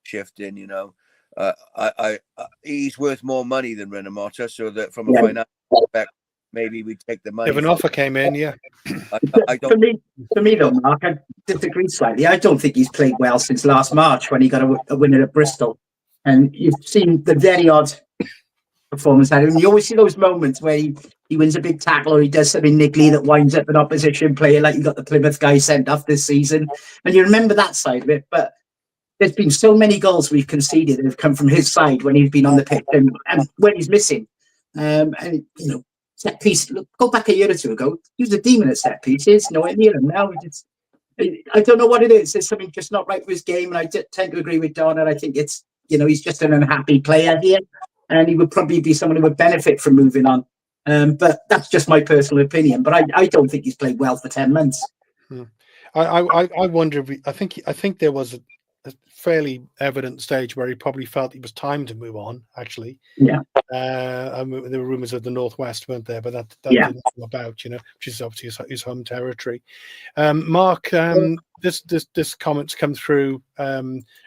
shifted in. He's worth more money than Renamotta, so that from a financial perspective, maybe we take the money. If an offer came in, yeah. I don't. For me, though, Mark, I disagree slightly. I don't think he's played well since last March when he got a winner at Bristol, and you've seen the very odd performance out of him. You always see those moments where he wins a big tackle or he does something niggly that winds up an opposition player, like you got the Plymouth guy sent off this season, and you remember that side of it. But there's been so many goals we've conceded that have come from his side when he's been on the pitch and when he's missing. And set piece. Look, go back a year or two ago. He was a demon at set pieces. Nowhere near him now. I don't know what it is. There's something just not right with his game, and I tend to agree with Don. And I think it's he's just an unhappy player here, and he would probably be someone who would benefit from moving on. But that's just my personal opinion. But I don't think he's played well for 10 months. I wonder if I think there was a fairly evident stage where he probably felt it was time to move on. Actually, yeah. There were rumours of the Northwest, weren't there? But that didn't come about, which is obviously his home territory. Mark, this comment's come through.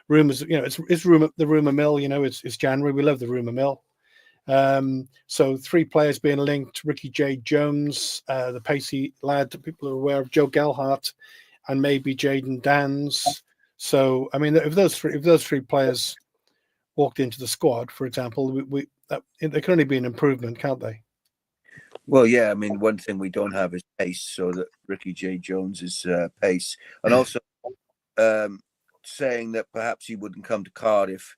Rumours, it's the rumour mill. It's January. We love the rumour mill. So 3 players being linked: Ricky J. Jones, the pacey lad that people are aware of, Joe Gelhart, and maybe Jaden Dans. So, I mean, if those three players walked into the squad, for example, they can only be an improvement, can't they? Well, yeah. I mean, one thing we don't have is pace, so that Ricky J. Jones is pace, and also saying that perhaps he wouldn't come to Cardiff.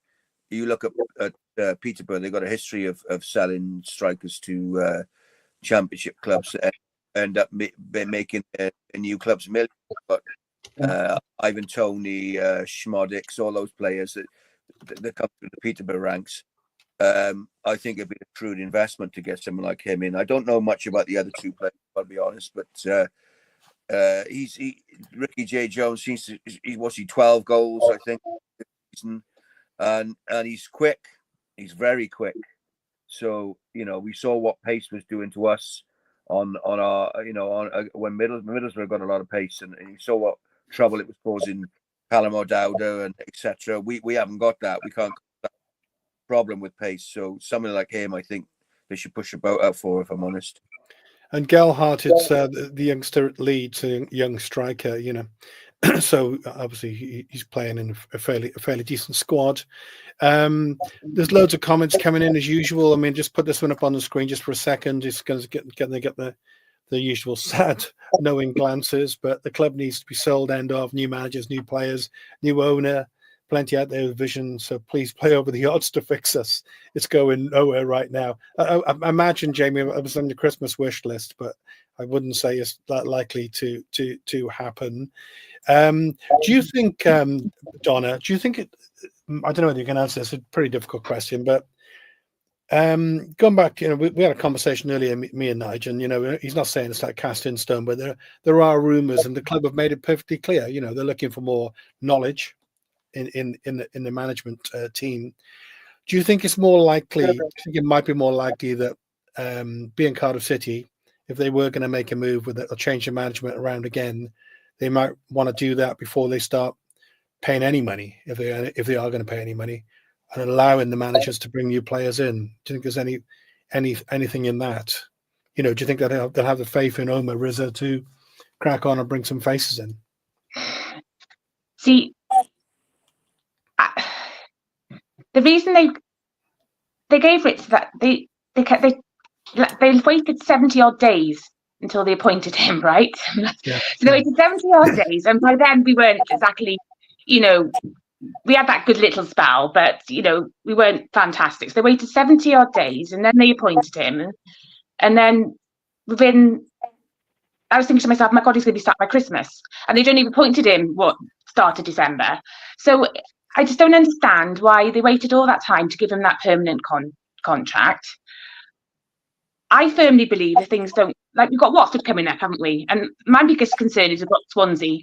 You look at Peterborough; they've got a history of selling strikers to championship clubs and end up making new clubs millions, but. Ivan Toney, Schmodix, all those players that come through the Peterborough ranks. I think it'd be a shrewd investment to get someone like him in. I don't know much about the other 2 players, I'll be honest, but Ricky J. Jones seems to he 12 goals, I think, and he's quick. He's very quick. So we saw what pace was doing to us on our when Middlesbrough got a lot of pace, and you saw what trouble it was causing Callum O'Dowda and etc. We haven't got that. We can't got that problem with pace. So someone like him, I think they should push a boat out for, if I'm honest. And Gelhart, it's the youngster at Leeds, a young striker, So obviously he's playing in a fairly decent squad. There's loads of comments coming in as usual. I mean, just put this one up on the screen just for a second. It's going to get the usual sad knowing glances, but the club needs to be sold, end of, new managers, new players, new owner, plenty out there with vision, so please play over the odds to fix us. It's going nowhere right now. I imagine, Jamie, it was on the Christmas wish list, but I wouldn't say it's that likely to happen. Do you think, Donna, I don't know whether you can answer this, it's a pretty difficult question, but going back, we had a conversation earlier, me and Nigel, and he's not saying it's like cast in stone, but there are rumours, and the club have made it perfectly clear. They're looking for more knowledge in the management team. Do you think it's more likely? Do you think it might be more likely that being Cardiff City, if they were going to make a move with it or change the management around again, they might want to do that before they start paying any money, if they are going to pay any money, and allowing the managers to bring new players in? Do you think there's anything in that? Do you think that they'll have the faith in Omar Rizza to crack on and bring some faces in? See, the reason they gave it to that they waited 70 odd days until they appointed him, right? Yeah. So they waited 70 odd days, and by then we weren't exactly, we had that good little spell, but we weren't fantastic. So they waited 70 odd days, and then they appointed him, and then I was thinking to myself, my God, he's going to be starting by Christmas, and they'd only appointed him start of December. So I just don't understand why they waited all that time to give him that permanent contract. I firmly believe if things don't like we've got Watford coming up, haven't we? And my biggest concern is about Swansea.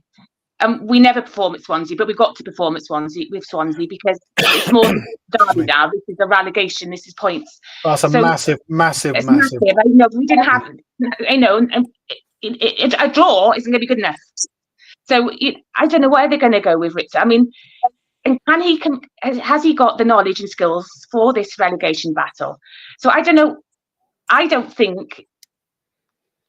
We never perform at Swansea, but we've got to perform at Swansea because it's more derby now. This is a relegation. This is points. That's a massive. It's massive. I know we didn't have. I know, and a draw isn't going to be good enough. So I don't know where they're going to go with Ritzer. I mean, and has he got the knowledge and skills for this relegation battle? So I don't know. I don't think.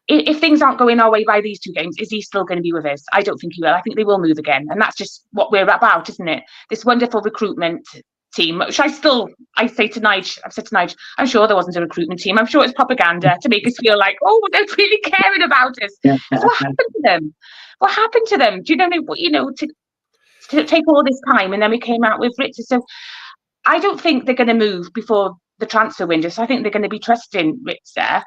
If things aren't going our way by these 2 games, is he still going to be with us? I don't think he will. I think they will move again. And that's just what we're about, isn't it? This wonderful recruitment team, which I say to Nige, I've said to Nige, I'm sure there wasn't a recruitment team. I'm sure it's propaganda to make us feel like, oh, they're really caring about us. So what happened to them? What happened to them? Do you know, to take all this time and then we came out with Ritzer? So I don't think they're going to move before the transfer window. So I think they're going to be trusting Ritzer.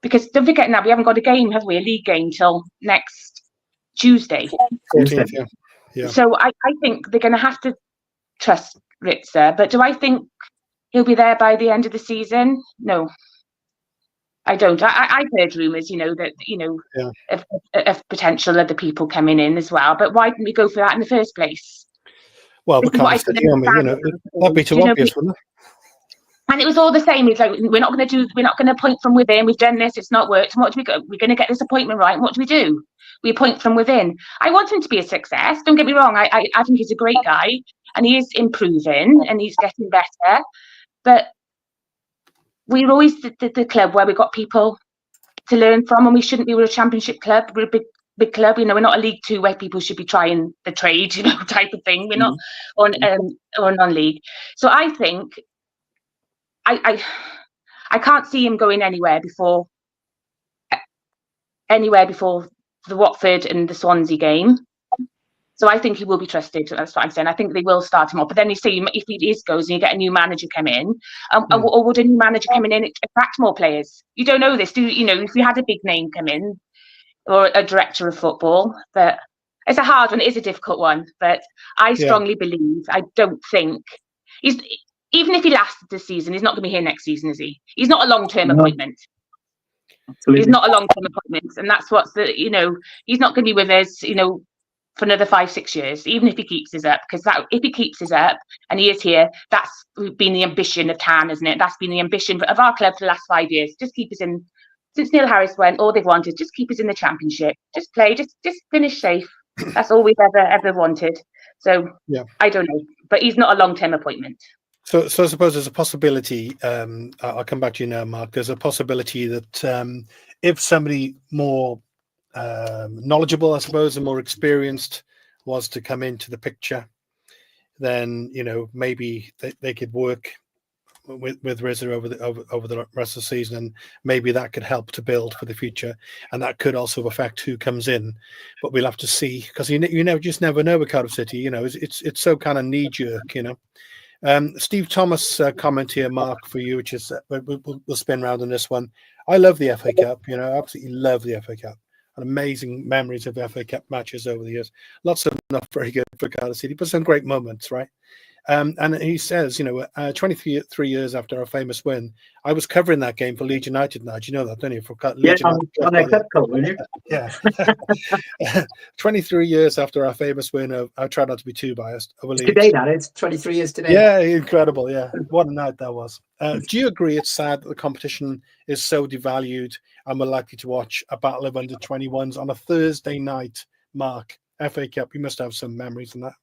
Because don't forget now, we haven't got a game, have we? A league game till next Tuesday. 14th, yeah. So I think they're going to have to trust Ritzer. But do I think he'll be there by the end of the season? No, I don't. I've heard rumours, of potential other people coming in as well. But why didn't we go for that in the first place? Well, because that'd be too obvious, wouldn't it? And it was all the same. It's like we're not going to appoint from within. We've done this. It's not worked. And what do we go? We're going to get this appointment right. And what do? We appoint from within. I want him to be a success. Don't get me wrong. I think he's a great guy, and he is improving, and he's getting better. But we're always the club where we've got people to learn from, and we shouldn't be. We're a championship club. We're a big club. We're not a League Two where people should be trying the trade, type of thing. We're not on non-league. So I think. I can't see him going anywhere before the Watford and the Swansea game. So I think he will be trusted. That's what I'm saying. I think they will start him up. But then you see if he goes and you get a new manager come in, or would a new manager coming in attract more players? You don't know this, do you? If you had a big name come in or a director of football, but it's a hard one. It is a difficult one. But I strongly believe. I don't think he's. Even if he lasted this season, he's not going to be here next season, is he? He's not a long-term appointment. Absolutely. He's not a long-term appointment, and that's he's not going to be with us, for another 5-6 years, even if he keeps us up. Because if he keeps us up and he is here, that's been the ambition of Tan, isn't it? That's been the ambition of our club for the last 5 years. Just keep us in. Since Neil Harris went, all they've wanted, just keep us in the Championship. Just play, just finish safe. That's all we've ever wanted. So I don't know, but he's not a long-term appointment. So I suppose there's a possibility, I'll come back to you now, Mark, there's a possibility that if somebody more knowledgeable, I suppose, and more experienced was to come into the picture, then, maybe they could work with Ritzer over the rest of the season, and maybe that could help to build for the future, and that could also affect who comes in. But we'll have to see, because you just never know with Cardiff City. It's so kind of knee-jerk, Steve Thomas comment here, Mark, for you, which is we'll spin round on this one. I love the FA Cup. I absolutely love the FA Cup. And amazing memories of FA Cup matches over the years. Lots of not very good for Cardiff City, but some great moments, right? And he says, 23 years after our famous win, I was covering that game for Leeds United now. Do you know that, don't you? For Leeds on that cup cover, you? Yeah. 23 years after our famous win, I try not to be too biased. Today, that is 23 years today. Yeah, incredible. Yeah. What a night that was. Do you agree it's sad that the competition is so devalued and we're likely to watch a battle of under-21s on a Thursday night, Mark? FA Cup, you must have some memories in that.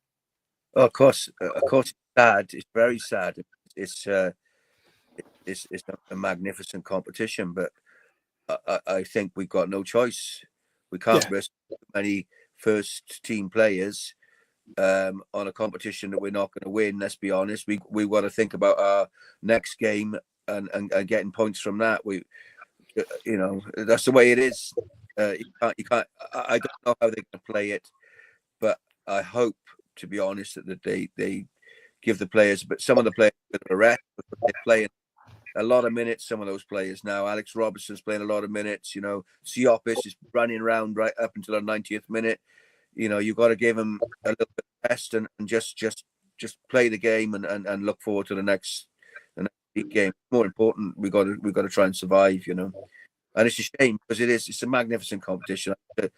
Oh, of course, it's sad. It's very sad. It's a magnificent competition, but I think we've got no choice. We can't risk many first-team players on a competition that we're not going to win. Let's be honest. We want to think about our next game and getting points from that. That's the way it is. You can't. I don't know how they're going to play it, but I hope, to be honest, that they give the players, but some of the players a rest. They're playing a lot of minutes. Some of those players now. Alex Robertson's playing a lot of minutes. Siopis is running around right up until the 90th minute. You've got to give them a little bit of rest and just play the game and look forward to the next game. More important, we got to try and survive. And it's a shame because it's a magnificent competition. I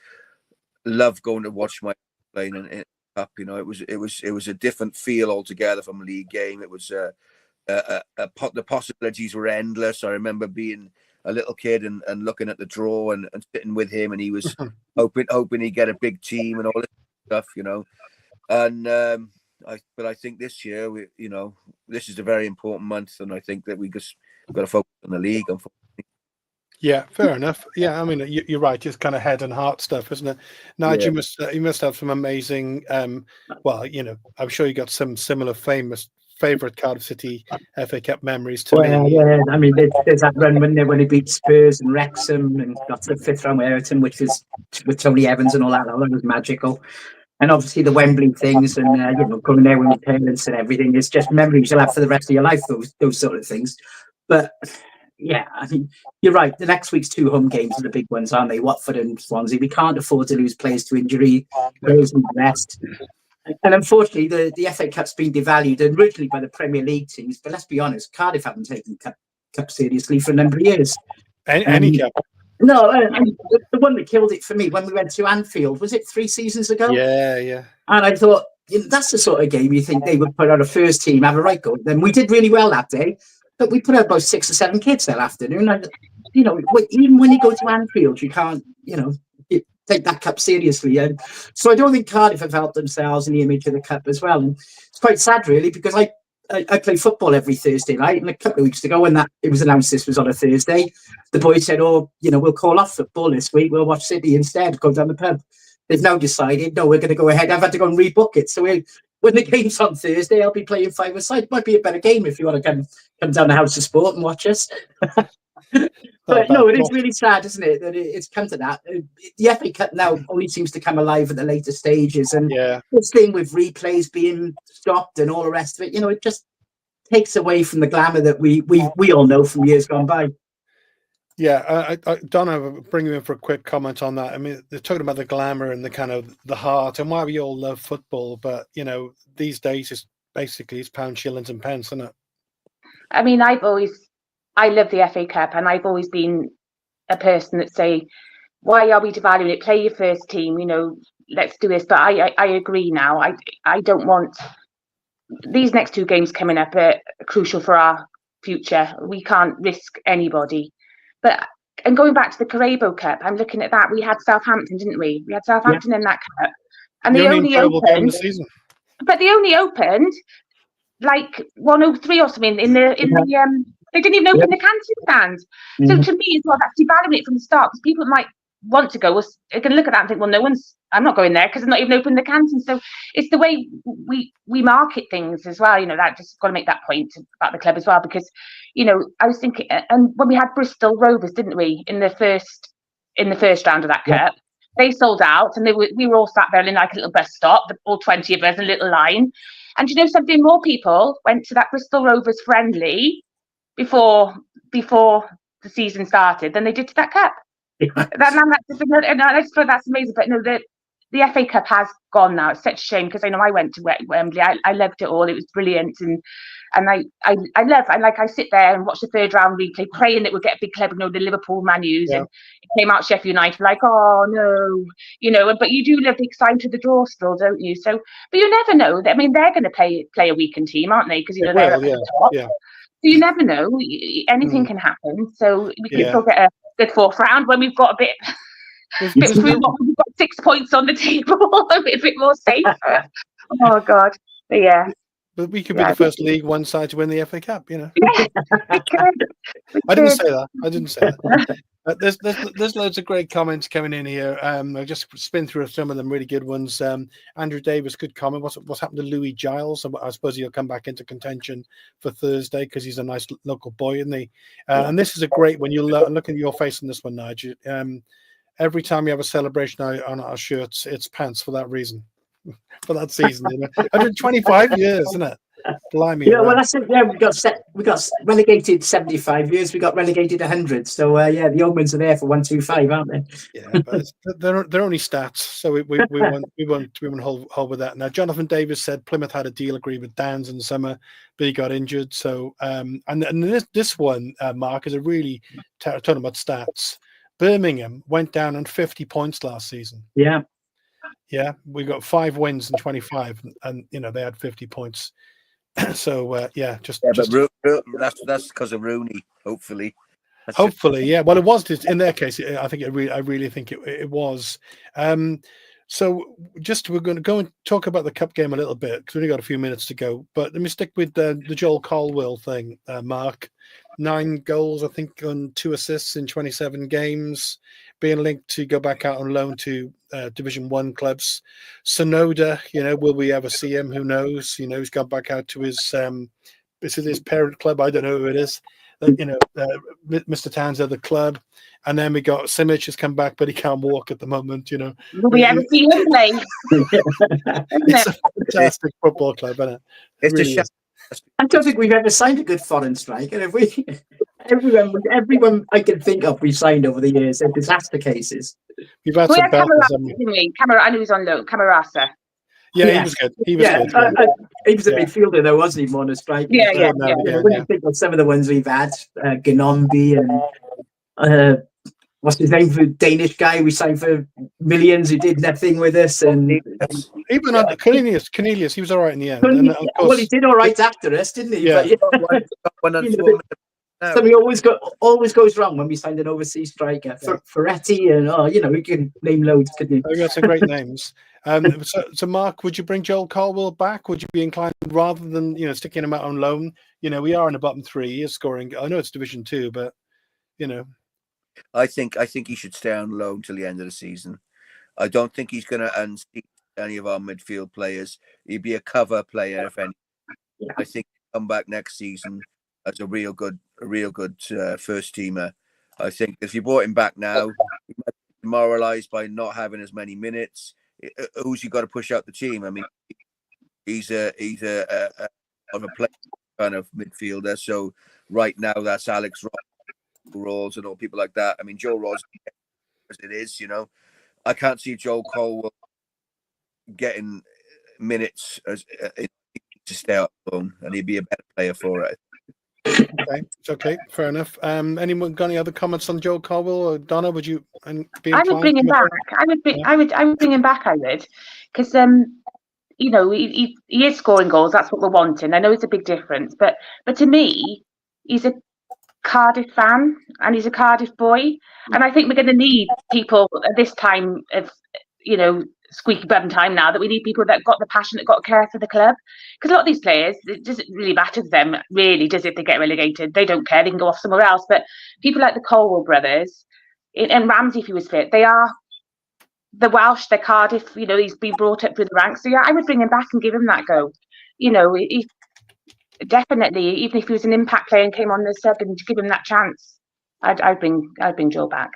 love going to watch my playing in Cup. You know, it was a different feel altogether from a league game. It was the possibilities were endless. I remember being a little kid and looking at the draw and sitting with him, and he was hoping he'd get a big team and all this stuff, you know. And but I think this year this is a very important month, and I think that we've got to focus on the league, unfortunately. Yeah, fair enough. Yeah, I mean, you're right. It's kind of head and heart stuff, isn't it? Nigel, you must have some amazing. Well, you know, I'm sure you got some similar favorite Cardiff City FA Cup memories to me. Yeah. I mean, there's that run when he beat Spurs and Wrexham and got to the 5th round with Everton, which was with Tony Evans and all that. That was magical. And obviously the Wembley things and going there with my parents and everything is just memories you'll have for the rest of your life. Those sort of things, but. Yeah, I mean, you're right. The next week's 2 home games are the big ones, aren't they? Watford and Swansea. We can't afford to lose players to injury, players need rest. And unfortunately, the FA Cup's been devalued originally by the Premier League teams. But let's be honest, Cardiff haven't taken Cup seriously for a number of years. Any Cup? No, the one that killed it for me when we went to Anfield, was it 3 seasons ago? Yeah. And I thought, that's the sort of game you think they would put out a first team, have a right go. Then we did really well that day. But we put out about 6 or 7 kids that afternoon. And, even when you go to Anfield, you can't, take that Cup seriously. And so I don't think Cardiff have helped themselves in the image of the Cup as well. And it's quite sad, really, because I play football every Thursday night. And a couple of weeks ago, when it was announced this was on a Thursday, the boys said, we'll call off football this week. We'll watch City instead, go down the pub. They've now decided, no, we're going to go ahead. I've had to go and rebook it. So when the game's on Thursday, I'll be playing 5-a-side. Might be a better game if you want to come down the House of Sport and watch us. But no, it is really sad, isn't it, that it's come to that. The FA Cup now only seems to come alive at the later stages, and this thing with replays being stopped and all the rest of it, it just takes away from the glamour that we all know from years gone by. Yeah, Donna, I'll bring you in for a quick comment on that. I mean, they're talking about the glamour and the kind of the heart and why we all love football, but these days it's pounds, shillings, and pence, isn't it? I mean, I love the FA Cup, and I've always been a person that say, why are we devaluing it? Play your first team, let's do this. But I agree now. I don't want these next 2 games coming up are crucial for our future. We can't risk anybody. And going back to the Carabao Cup, I'm looking at that. We had Southampton, didn't we? We had Southampton in that cup, and they only opened. The but they only opened like 103 or something in the They didn't even open the canteen stand. So to me, as well, that's devaluing it from the start, because people might want to go. They can look at that and think, well, I'm not going there because they're not even open the canteen. So it's the way we market things as well. That just got to make that point about the club as well, because I was thinking, and when we had Bristol Rovers, didn't we, in the first round of that cup, they sold out, and we were all sat there in like a little bus stop, all 20 of us, in a little line. And something, more people went to that Bristol Rovers friendly before the season started than they did to that cup. That's amazing. But no, the FA Cup has gone now. It's such a shame, because I know I went to Wembley. I loved it all. It was brilliant, and I sit there and watch the 3rd round replay, praying that we'll get a big club, the Liverpool Man U's, and it came out Sheffield United, like, oh no, but you do love the excitement of the draw still, don't you? So, but you never know. I mean, they're going to play a weakened team, aren't they? Because they're at the top. Yeah. So you never know. Anything can happen. So we can still get a good 4th round when we've got a bit we've got 6 points on the table, a bit more safe. Oh God. But yeah. But we could be the first League One side to win the FA Cup, Yeah, we could. I didn't say that. There's loads of great comments coming in here. I'll just spin through some of them really good ones. Andrew Davis, good comment. What's happened to Louis Giles? I suppose he'll come back into contention for Thursday because he's a nice local boy, isn't he? And this is a great one. You'll look at your face on this one, Nigel. Every time you have a celebration on our shirts, it's pants for that reason. For that season, 125 years, isn't it? Blimey. Yeah, well, that's it. Yeah, we got relegated 75 years. We got relegated 100. So the omens are there for 125, aren't they? Yeah, but they're only stats, so we won't hold with that. Now, Jonathan Davis said Plymouth had a deal agreed with Dan's in the summer, but he got injured. So and this one, Mark, is a really talking about stats. Birmingham went down on 50 points last season. Yeah. Yeah, we got 5 wins and 25, and you know they had 50 points. So yeah, but that's because of Rooney. Hopefully, yeah. Well, it was in their case. I think I really think it was. So we're going to go and talk about the cup game a little bit because we've only got a few minutes to go. But let me stick with the Joel Colwell thing. Mark, 9 goals, I think, on 2 assists in 27 games, being linked to go back out on loan to Division 1 clubs. Sonoda, will we ever see him? Who knows? He's gone back out to his his parent club. I don't know who it is. Mr. Towns at the club, and then we got Simic has come back, but he can't walk at the moment. Will we ever see him play? It's a fantastic football club, isn't it? It's really a I don't think we've ever signed a good foreign striker, have we? Everyone I can think of we've signed over the years. They're disaster cases. We've had some belters, I knew he was on loan. Camarasa. Yeah, he was good. He was good. He was a midfielder, though, wasn't he? More than a striker. Yeah. When you think of some of the ones we've had, Ganombi and what's his name, the Danish guy we signed for millions who did nothing with us, and even under Cornelius, he was all right in the end. And of course, well, he did all right after us, didn't he? Yeah. But, something always goes wrong when we signed an overseas striker. Ferretti and we can name loads, couldn't we? We got some great names. So Mark, would you bring Joel Colwell back? Would you be inclined, rather than sticking him out on loan? We are in the bottom 3. He is scoring. I know it's Division 2, but I think he should stay on loan till the end of the season. I don't think he's going to unseat any of our midfield players. He'd be a cover player if any. Yeah. I think he'll come back next season as a real good first teamer. I think if you brought him back now, he might be demoralised by not having as many minutes. Who's you got to push out the team? I mean, he's a on a play kind of midfielder. So right now that's Alex Rawls and all people like that. I mean, Joe Rawls, as it is, I can't see Joel Colwell getting minutes to stay up alone, and he'd be a better player for it. Okay, fair enough. Anyone got any other comments on Joel Colwell or Donna? Would you? I would bring him back. I would bring him back. I would, because he is scoring goals. That's what we're wanting. I know it's a big difference, but to me, he's a Cardiff fan and he's a Cardiff boy, and I think we're going to need people at this time of squeaky bum time now, that we need people that got the passion, that got care for the club, because a lot of these players, it doesn't really matter to them, really, does it? If they get relegated, they don't care, they can go off somewhere else. But people like the Colwell brothers and Ramsey, if he was fit, they are the Welsh, they're Cardiff, he's been brought up through the ranks. So yeah, I would bring him back and give him that go. He definitely, even if he was an impact player and came on the sub, and to give him that chance, I'd bring Joel back.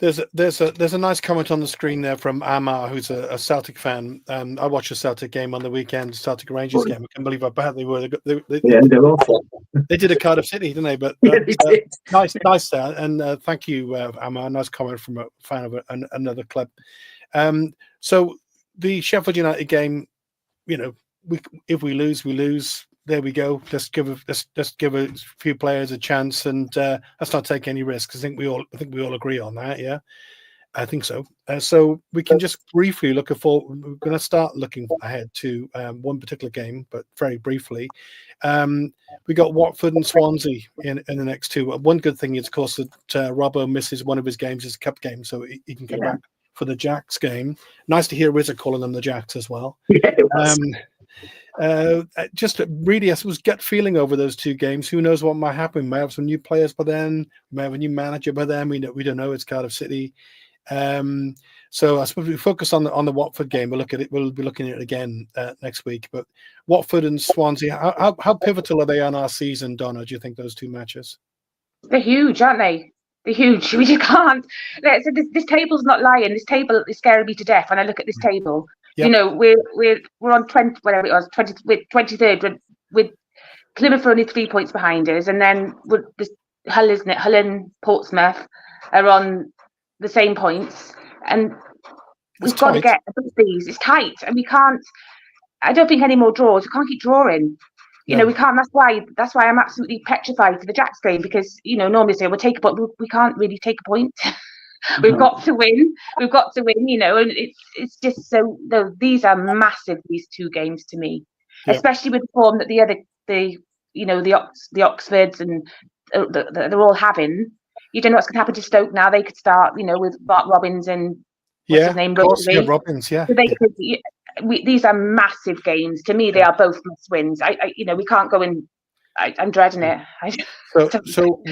There's a nice comment on the screen there from Amar, who's a Celtic fan. I watched a Celtic game on the weekend, Celtic Rangers game. I can't believe how bad they were. They're awful. They did a Cardiff City, didn't they? But nice there. And thank you, Amar. Nice comment from a fan of another club. So the Sheffield United game, if we lose, we lose. There we go. Let's give a few players a chance, and let's not take any risks. I think we all agree on that. Yeah, I think so. So we can just briefly look forward. We're going to start looking ahead to one particular game, but very briefly. We got Watford and Swansea in the next 2. One good thing is, of course, that Robbo misses one of his games, his cup game, so he can come back for the Jacks game. Nice to hear Rizza calling them the Jacks as well. Yeah, it was. Just really, I suppose, gut feeling over those 2 games. Who knows what might happen? We may have some new players by then. We may have a new manager by then. We don't know. It's Cardiff City. So I suppose we focus on the Watford game. We'll be looking at it again next week. But Watford and Swansea, how pivotal are they on our season, Donna? Do you think those 2 matches? They're huge, aren't they? They're huge. We just can't. So this table's not lying. This table is scaring me to death when I look at this table. Yep. We're on 20, whatever it was, 20 with 23rd, with Plymouth only 3 points behind us, and then with Hull, isn't it? Hull and Portsmouth are on the same points, and we've got to get above these. It's tight, and we can't. I don't think any more draws. We can't keep drawing. you know, we can't. That's why I'm absolutely petrified for the Jacks game, because, you know, normally say we'll take a point, but we can't really take a point. We've got to win. We've got to win, you know, and it's just so, these are massive, these two games to me, especially with the form that the Oxfords and they're all having. You don't know what's going to happen to Stoke now. They could start, you know, with Mark Robbins and what's his name, Robbins, So they could. These are massive games to me. They are both must wins. You know, we can't go in. I'm dreading it. So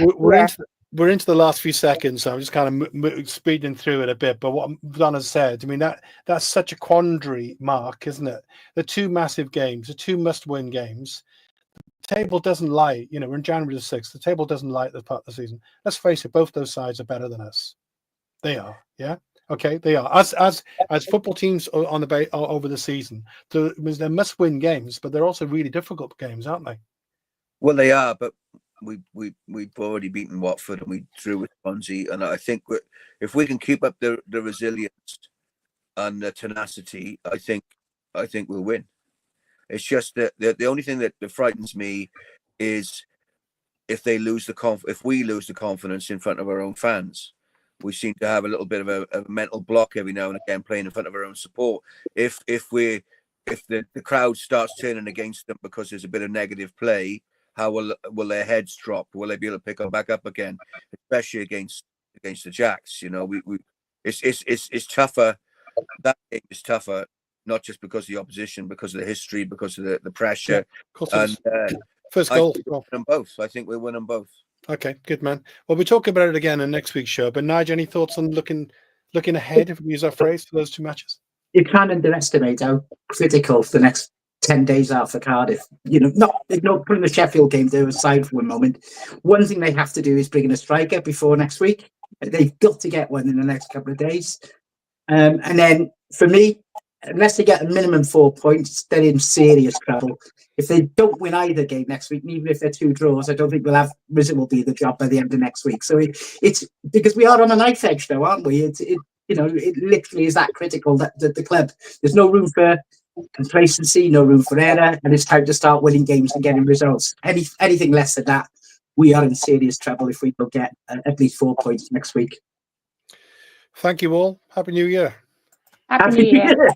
we're into the last few seconds. So I'm just kind of speeding through it a bit. But what Donna said, I mean, that's such a quandary, Mark, isn't it? The two massive games, the two must-win games. The table doesn't lie. You know, we're in January the 6th. The table doesn't lie at the part of the season. Let's face it, both those sides are better than us. They are, yeah. Okay, they are. As football teams on the over the season, they're must-win games, but they're also really difficult games, aren't they? Well, they are, but we've already beaten Watford and we drew with Swansea, and I think if we can keep up the resilience and the tenacity, I think we'll win. It's just that the only thing that frightens me is if we lose the confidence in front of our own fans. We seem to have a little bit of a mental block every now and again playing in front of our own support. If the crowd starts turning against them because there's a bit of negative play, how will their heads drop? Will they be able to pick them back up again? Especially against the Jacks, you know, it's tougher. That game is tougher, not just because of the opposition, because of the history, because of the pressure. And first goal. I think we'll win them both. Okay, good man. Well, we'll talk about it again in next week's show. But Nigel, any thoughts on looking ahead, if we use our phrase, for those two matches? You can't underestimate how critical the next 10 days are for Cardiff. You know, putting the Sheffield game there aside for a moment. One thing they have to do is bring in a striker before next week. They've got to get one in the next couple of days. And then for me, unless they get a minimum 4 points, they're in serious trouble. If they don't win either game next week, and even if they're 2 draws, I don't think Rizzo will be the job by the end of next week. So it's because we are on a knife edge, though, aren't we? It literally is that critical that the club. There's no room for complacency, no room for error, and it's time to start winning games and getting results. Anything less than that, we are in serious trouble if we don't get at least 4 points next week. Thank you all. Happy New Year. Happy New Year.